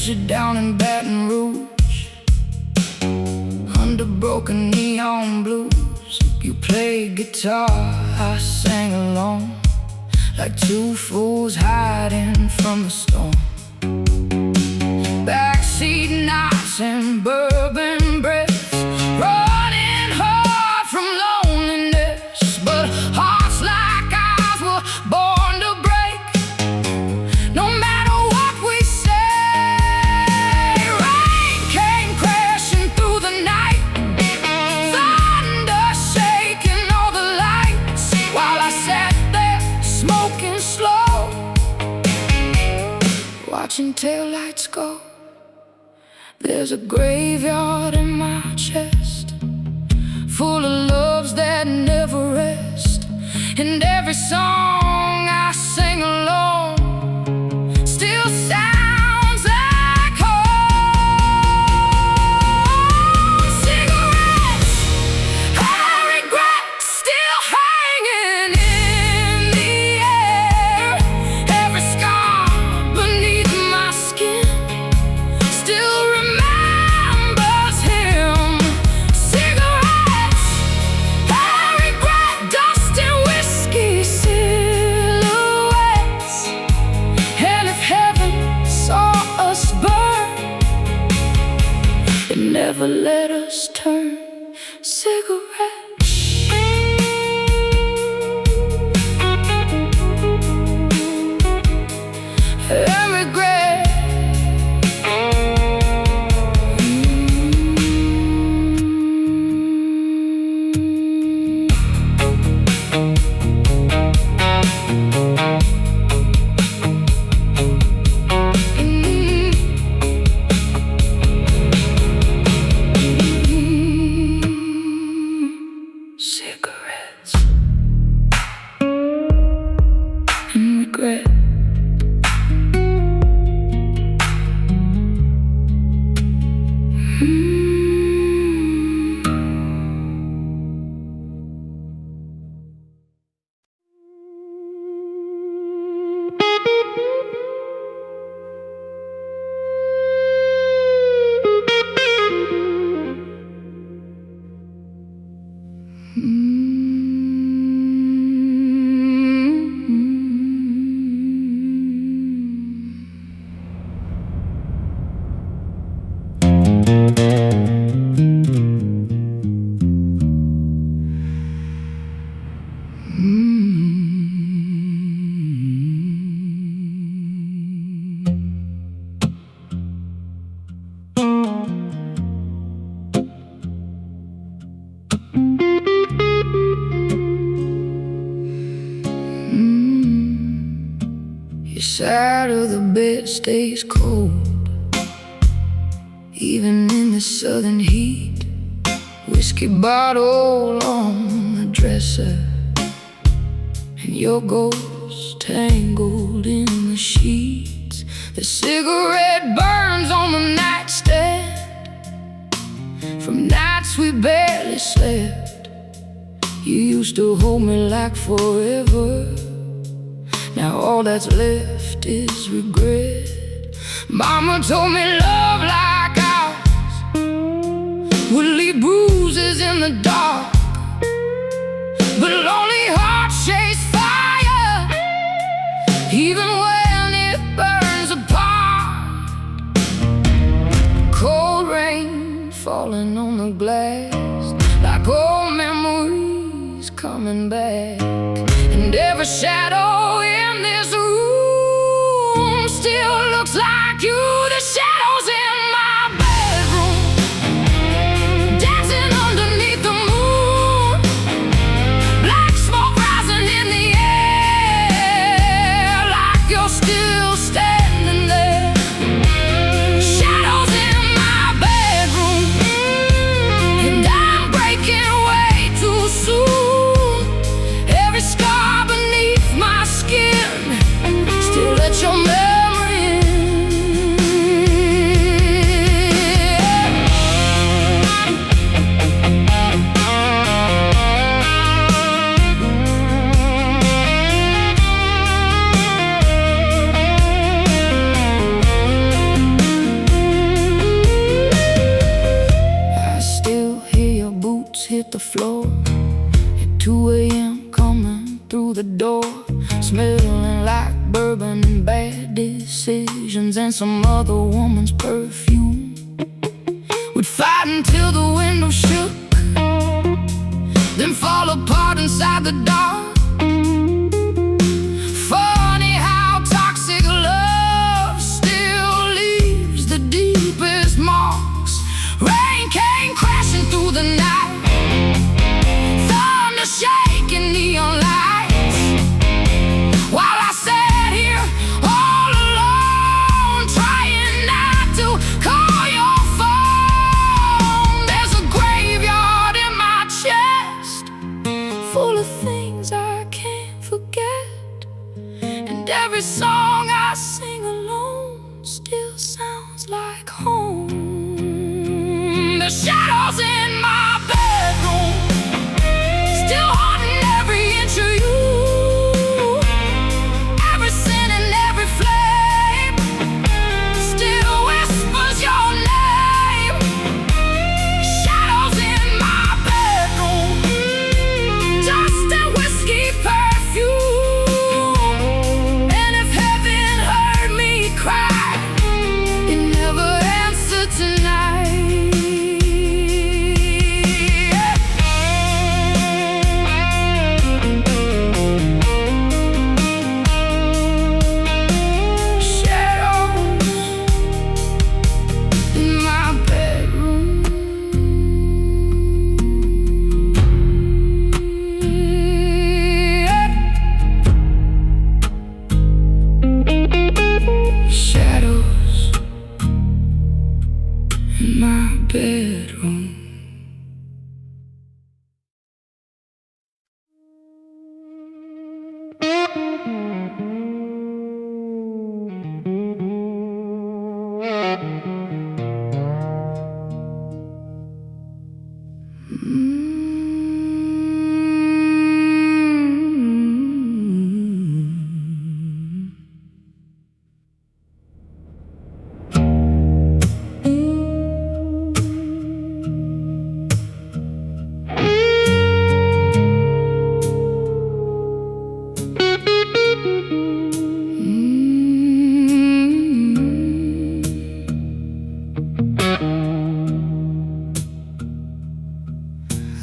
You down in Baton Rouge, under broken neon blues. You played guitar, I sang along, like two fools hiding from the storm. Backseat nights and bourbon breaths, running hard from loneliness. But hearts like ours were born to break, no matter what we say. Watching taillights go, there's a graveyard in my chest, full of loves that never rest. And every song I sing alone still sounds like home. Cigarettes, I regret, still hanging in the air. Every scar beneath my skin still remembers him. Cigarettes, I regret, dust and whiskey silhouettes. And if heaven saw us burn, it never let us turn. Cigarettes, and regret. side of the bed stays cold, even in the southern heat. Whiskey bottle on the dresser, and your ghost tangled in the sheets. The cigarette burns on the nightstand from nights we barely slept. You used to hold me like forever. Now all that's left is regret. Mama told me love like ours would leave bruises in the dark, but lonely hearts chase fire even when it burns apart. Cold rain falling on the glass, like old memories coming back. And every shadow in this room still looks like you. The shadows in my bedroom, dancing underneath the moon, black smoke rising in the air, like you're still standing there. Shadows in my bedroom, and I'm breaking way too soon. Every scar beneath my skin still let your memory hit the floor at 2 a.m. coming through the door, smelling like bourbon and bad decisions and some other woman's perfume. We'd fight until the window shook, then fall apart inside the dark. Funny how toxic love still leaves the deepest marks. Rain came crashing through the night, shaking neon lights, while I sat here all alone, trying not to call your phone. There's a graveyard in my chest, full of things I can't forget, and every song I sing alone still sounds like home. The shadows in my bedroom still haunting every inch of you, every sin and every flame still whispers your name. Shadows in my bedroom, dust and whiskey perfume. And if heaven heard me cry, it never answered tonight. Bedroom.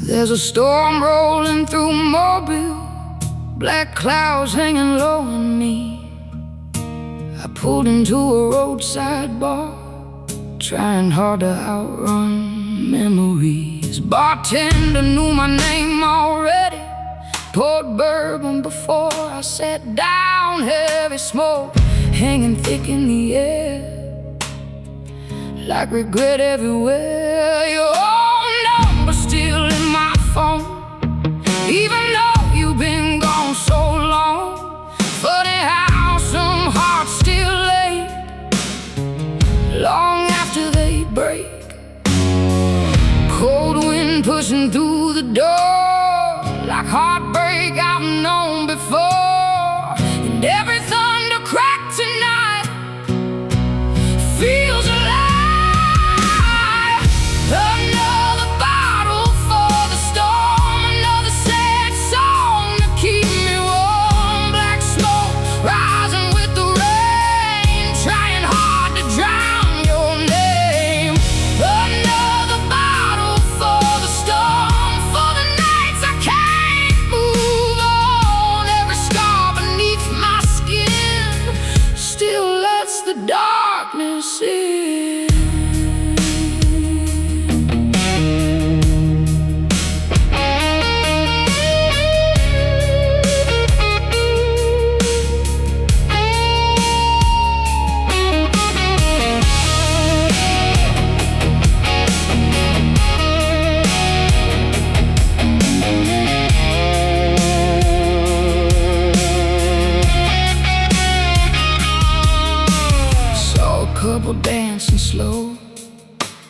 There's a storm rolling through Mobile, black clouds hanging low on me. I pulled into a roadside bar, trying hard to outrun memories. Bartender knew my name already, poured bourbon before I sat down. Heavy smoke hanging thick in the air, like regret everywhere. Your own number still in my phone, even though you've been gone so long. Funny how some hearts still ache long after they break. Cold wind pushing through the door, like heartbreak I've known before. And every thunder crack tonight feels alive. Another bottle for the storm, another sad song to keep me warm. Black smoke rising with the rain, trying hard to drown your name. Another bottle for the storm, for the nights I can't move on. Every scar beneath my skin still lets the darkness in. Couple dancing slow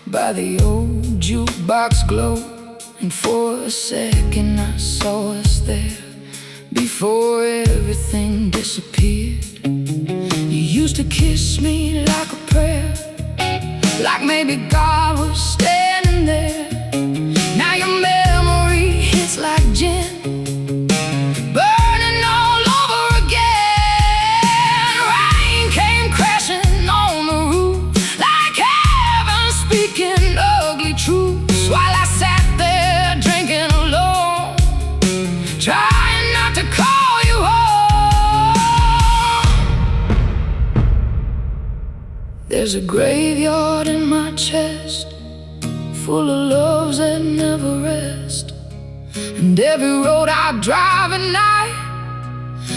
by the old jukebox glow, and for a second I saw us there before everything disappeared. You used to kiss me like a prayer, like maybe God was standing there. Now your memory hits like gin, burning all over again. Rain came crashing on the roof, like heaven speaking ugly truths, while I sat there drinking alone, trying not to call you home. There's a graveyard in my chest, full of loves that never rest. And every road I drive at night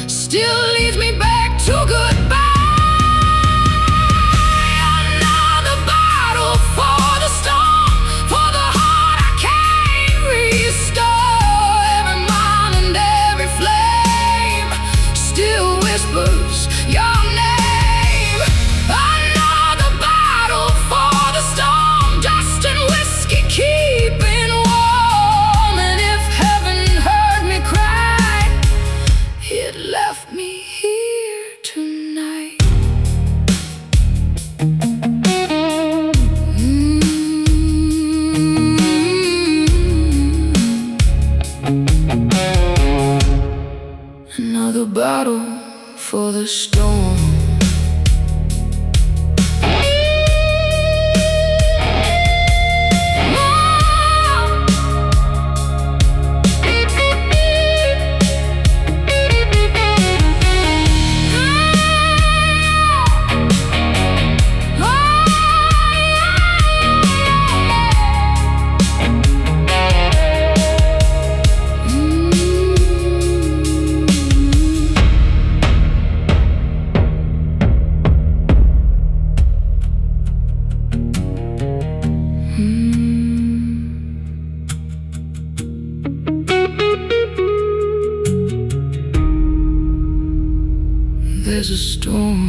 still leads me back to goodbye. Another bottle for the storm, for the heart I can't restore. Every mind and every flame still whispers your name. Another bottle for the storm, just in whiskey keeping warm. And if heaven heard me cry, it left me here tonight. Another bottle for the storm. There's a storm.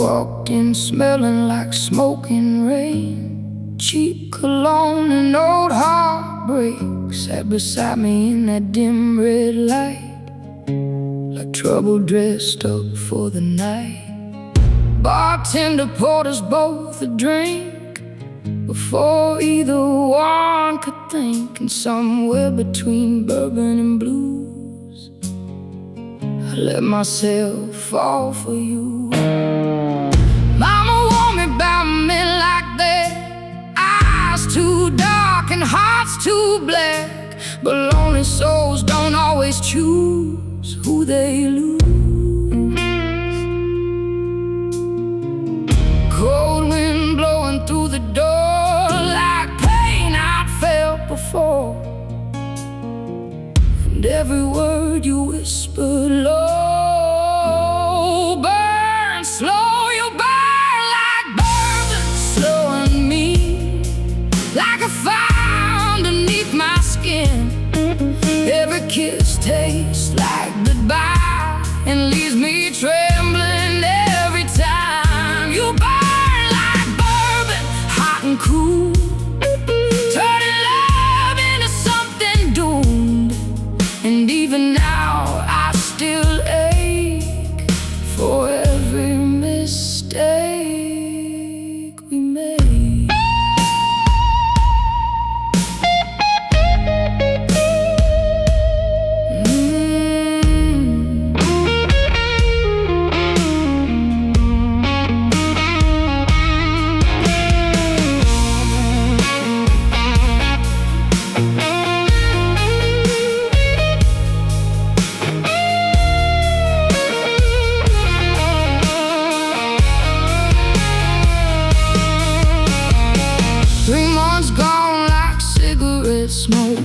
Walked in smelling like smoking rain, cheap cologne and old heartbreak. Sat beside me in that dim red light. like trouble dressed up for the night. Bartender poured us both a drink before either one could think. And somewhere between bourbon and blues, I let myself fall for you. Mama warned me about men like that, eyes too dark and hearts too black. But lonely souls don't always choose who they lose. Cold wind blowing through the door like pain I'd felt before, and every word you whispered low. Burn slow, you burn like bourbon, slowing me like a fire underneath my skin. Every kiss tastes like goodbye and leaves me trembling every time. You burn like bourbon, hot and cool, turning love into something doomed. And even now I still ache for every mistake we made. Gone like cigarette smoke,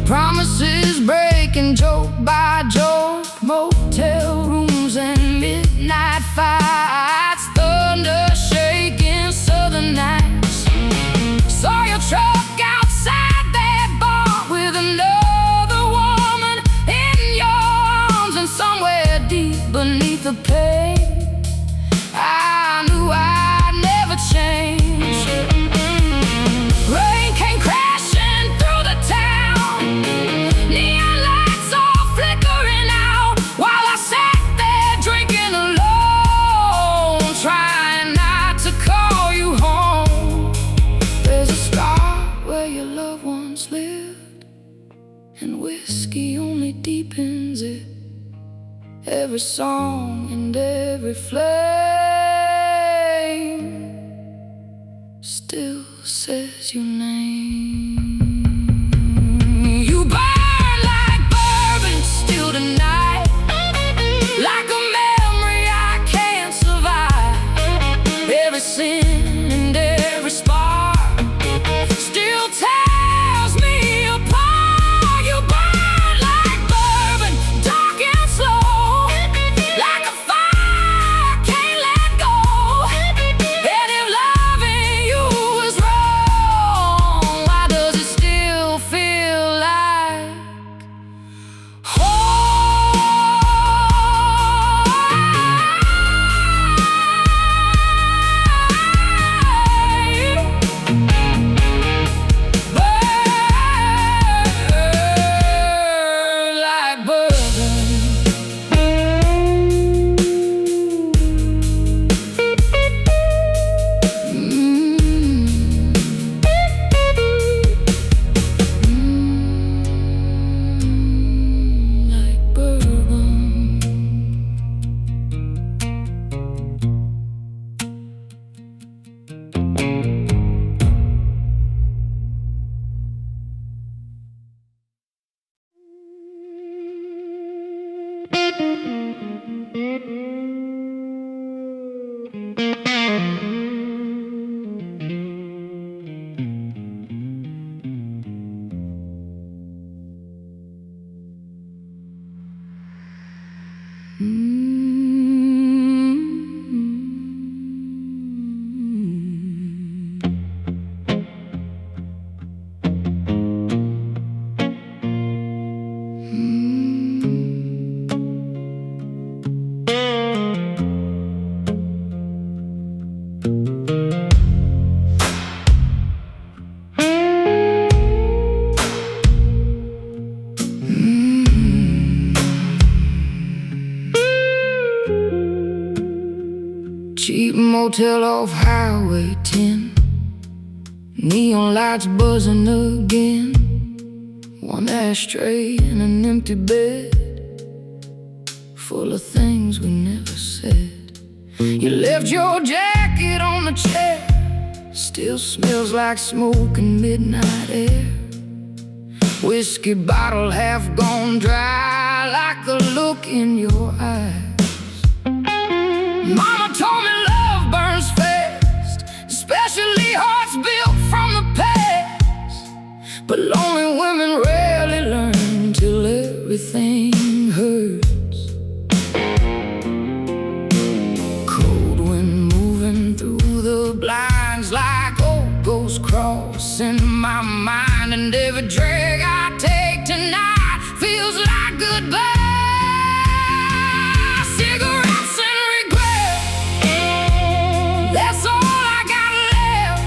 promises breaking joke by joke. Motel rooms and midnight fights, thunder shaking southern nights. Saw your truck outside that bar with another woman in your arms. And somewhere deep beneath the pain, I knew I'd never change. Rain came crashing through the town, neon lights all flickering out, while I sat there drinking alone, trying not to call you home. There's a scar where your loved ones lived, and whiskey only deepens it. Every song and every flame still says your name. You burn like bourbon still tonight, like a memory I can't survive. Every sin and every spark still tears me apart. You burn like bourbon, dark and slow, like a fire I can't let go. And if loving you is wrong, why does motel off Highway 10. Neon lights buzzing again. One ashtray and an empty bed, full of things we never said. You left your jacket on the chair, still smells like smoke and midnight air. Whiskey bottle half gone dry, like the look in your eyes. Mama told me love burns fast, especially hearts built from the past. But lonely women rarely learn till everything hurts. Cold wind moving through the blinds, like old ghosts crossing my mind. And every drag I take tonight feels like goodbye. Cigarettes and regret, that's all I got left.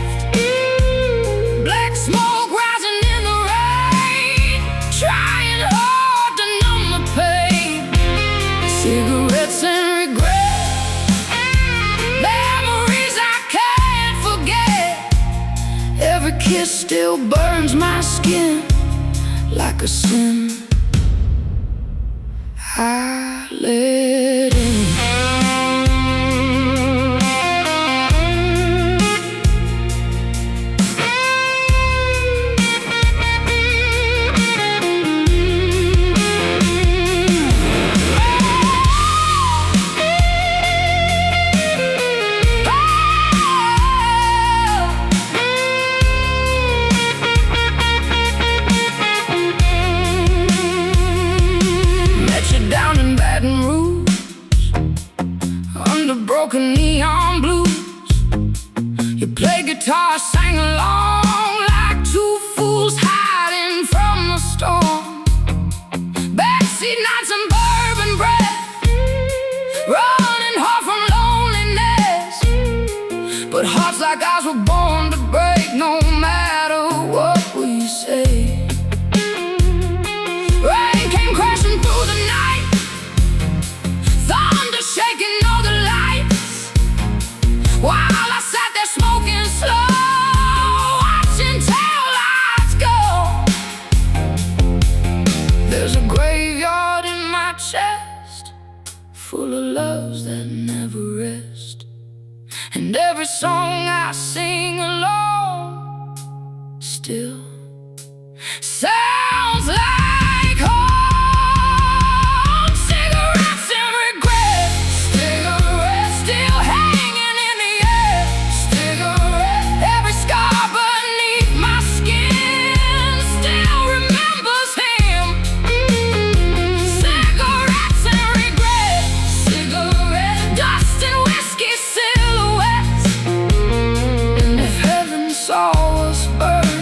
Black smoke rising in the rain, trying hard to numb the pain. Cigarettes and regret, memories I can't forget. Every kiss still burns my skin like a sin I let in. Down in Baton Rouge, under broken neon blues, you played guitar, sang along like two fools hiding from the storm. Backseat nights and bourbon breath, running hard from loneliness. But hearts like ours were born to break, no matter what we say. Rain came crashing through the night, thunder shaking all the lights, while I sat there smoking slow, watching tail lights go. There's a graveyard in my chest, full of loves that never rest. And every song I sing alone still sounds like home. Cigarettes and regret, cigarettes still hanging in the air. Cigarette, every scar beneath my skin still remembers him. Cigarettes and regret, cigarette, dust and whiskey silhouettes. And if heaven saw us burn,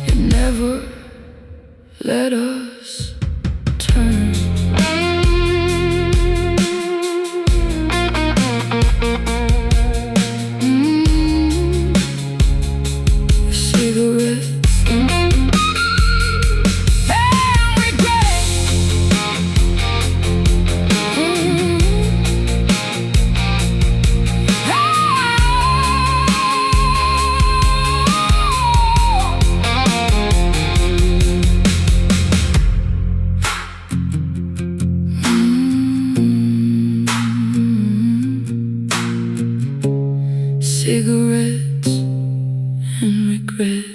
it never let us turn. Cigarettes and regret. Cigarettes and regret.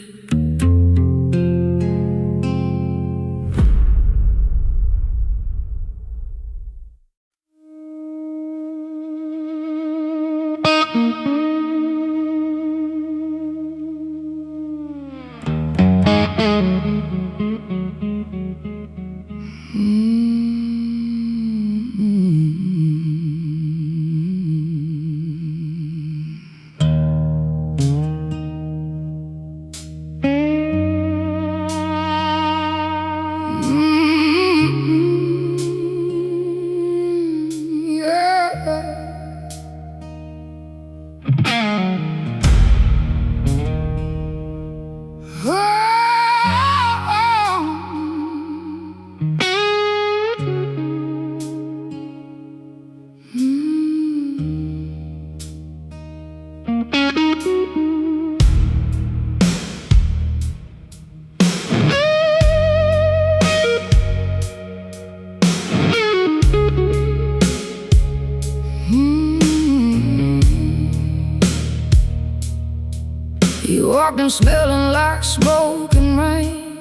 You walked in smelling like smoke and rain,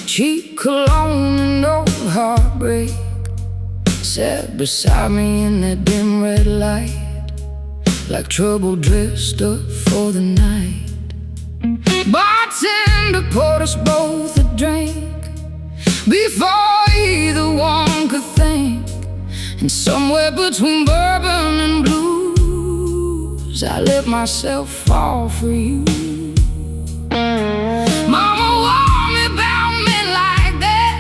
cheap cologne and old heartbreak. Sat beside me in that dim red light, like trouble dressed up for the night. Bartender poured us both a drink before either one could think. And somewhere between bourbon and blues, I let myself fall for you. Mama warned me about men like that,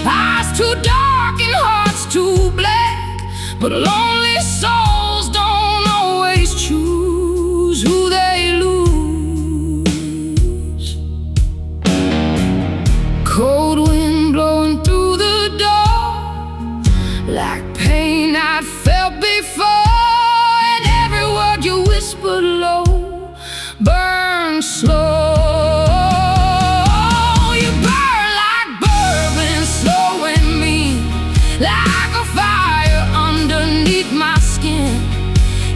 eyes too dark and hearts too black. But lonely souls don't always choose who they lose. Cold wind blowing through the door, like pain I'd felt before. And every word you whispered low burned slow. You burn like bourbon, slow and mean, like a fire underneath my skin.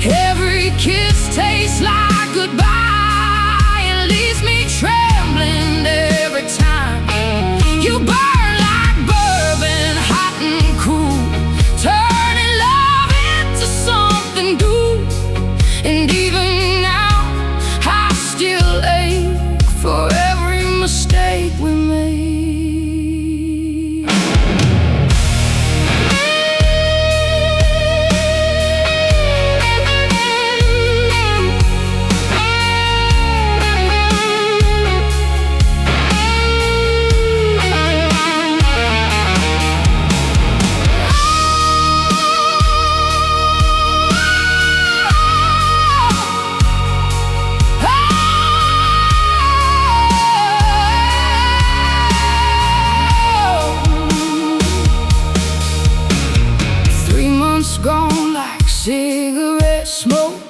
Every kiss tastes like goodbye and leaves me trembling every time. You burn like bourbon, hot and cool, turning love into something good. And even now I still ache for every mistake we made. Gone like cigarette smoke,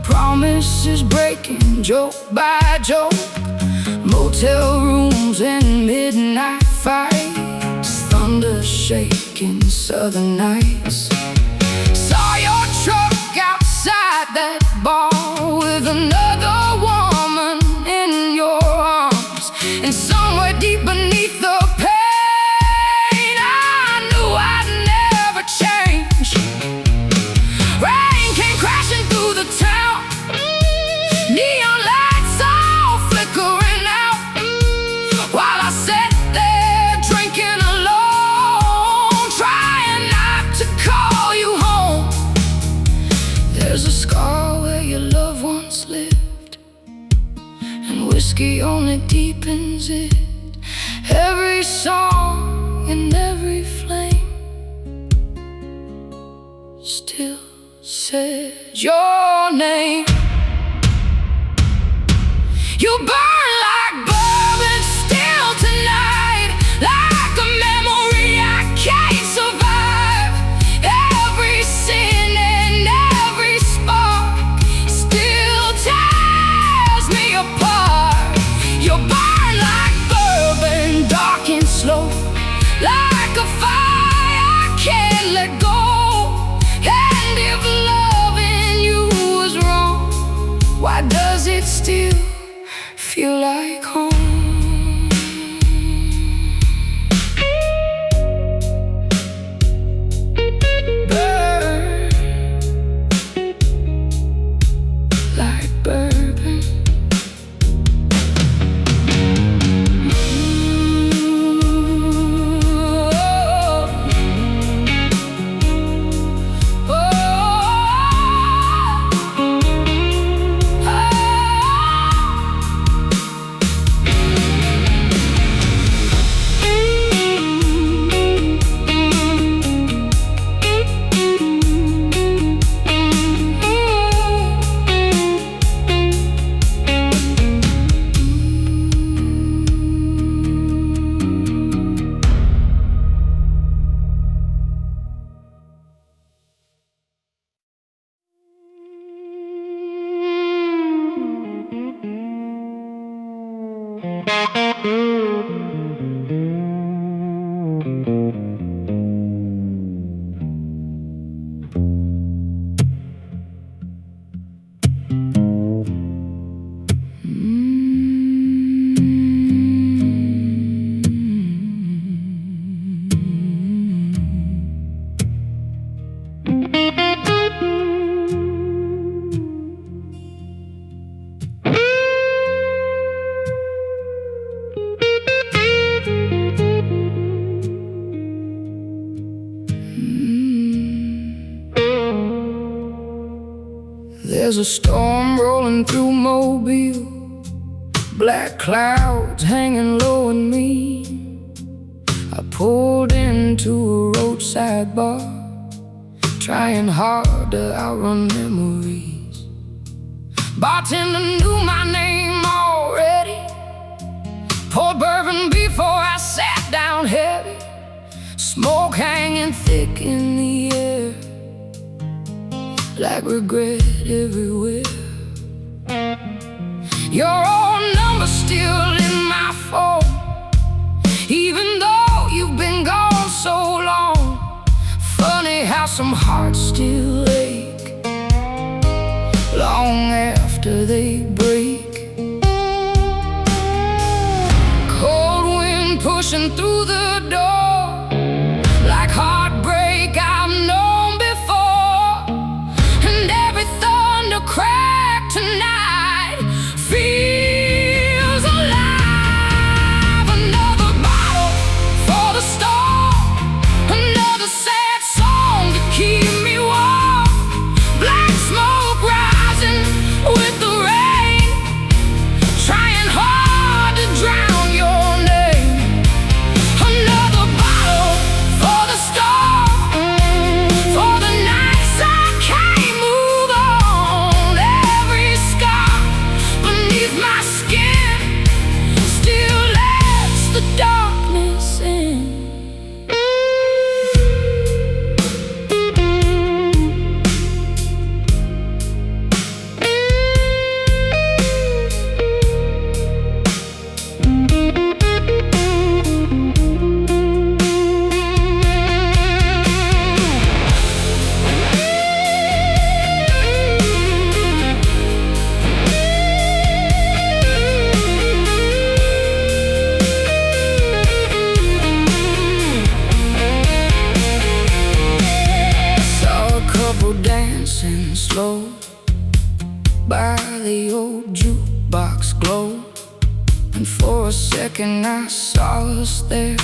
promises breaking joke by joke. Motel rooms and midnight fights, thunder shaking southern nights. Saw your truck outside that bar with another woman in your arms. And somewhere deep beneath the pain, I knew I'd never change. Rain came crashing through the town, neon lights all flickering out, while I sat there drinking alone, trying not to call you home. There's a scar where your loved ones lived, and whiskey only deepens it. Every song and every flame still said your name. You burn like bourbon still tonight, like a memory I can't survive. Every sin and every spark still tears me apart. You burn like bourbon, dark and slow, like a fire I can't let go. And if loving you was wrong, why does it still feel like home? Burn like bourbon. There's a storm rolling through Mobile, black clouds hanging low and mean. I pulled into a roadside bar, trying hard to outrun memories. Bartender knew my name already, poured bourbon before I sat down heavy, smoke hanging thick in the air, like regret everywhere. Your old number's still in my phone, even though you've been gone so long. Funny how some hearts still ache long after they break. Cold wind pushing through the door, like heartbreak I've known before. And every thunder crack tonight feels alive. Another bottle for the storm, another sad song to keep me warm. Black smoke rising with the rain, trying hard to drown your name. Another bottle for the storm, for the nights I can't move on. Every scar beneath my skin still lets the darkness in. Dancing slow by the old jukebox glow, and for a second I saw us there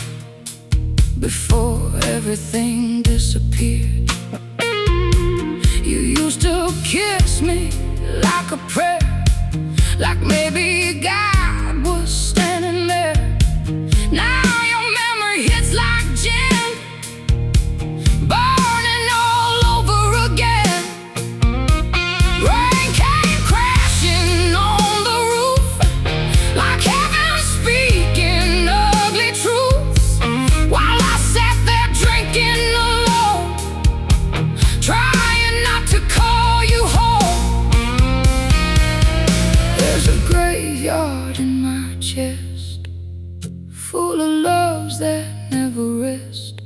before everything disappeared. You used to kiss me like a prayer, like maybe God was standing there. Now your memory hits like gin, burning all over again. Rain came crashing on the roof, like heaven speaking ugly truths, while I sat there drinking alone, trying not to call you home. There's a graveyard in my chest, full of loves that never rest,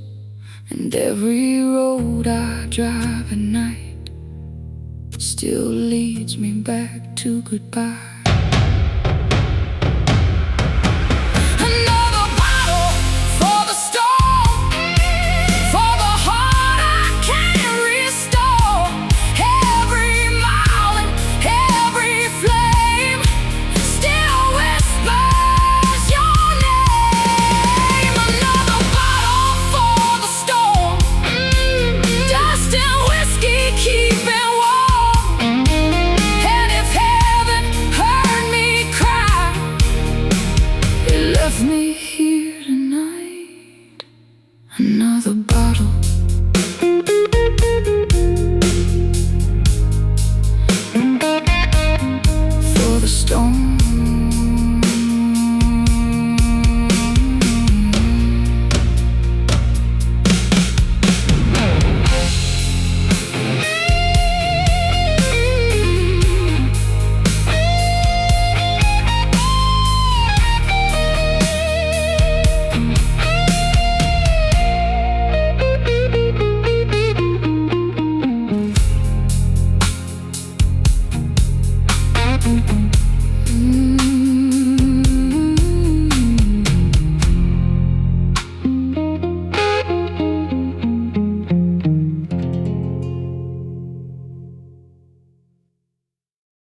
and every road I drive at night still leads me back to goodbye.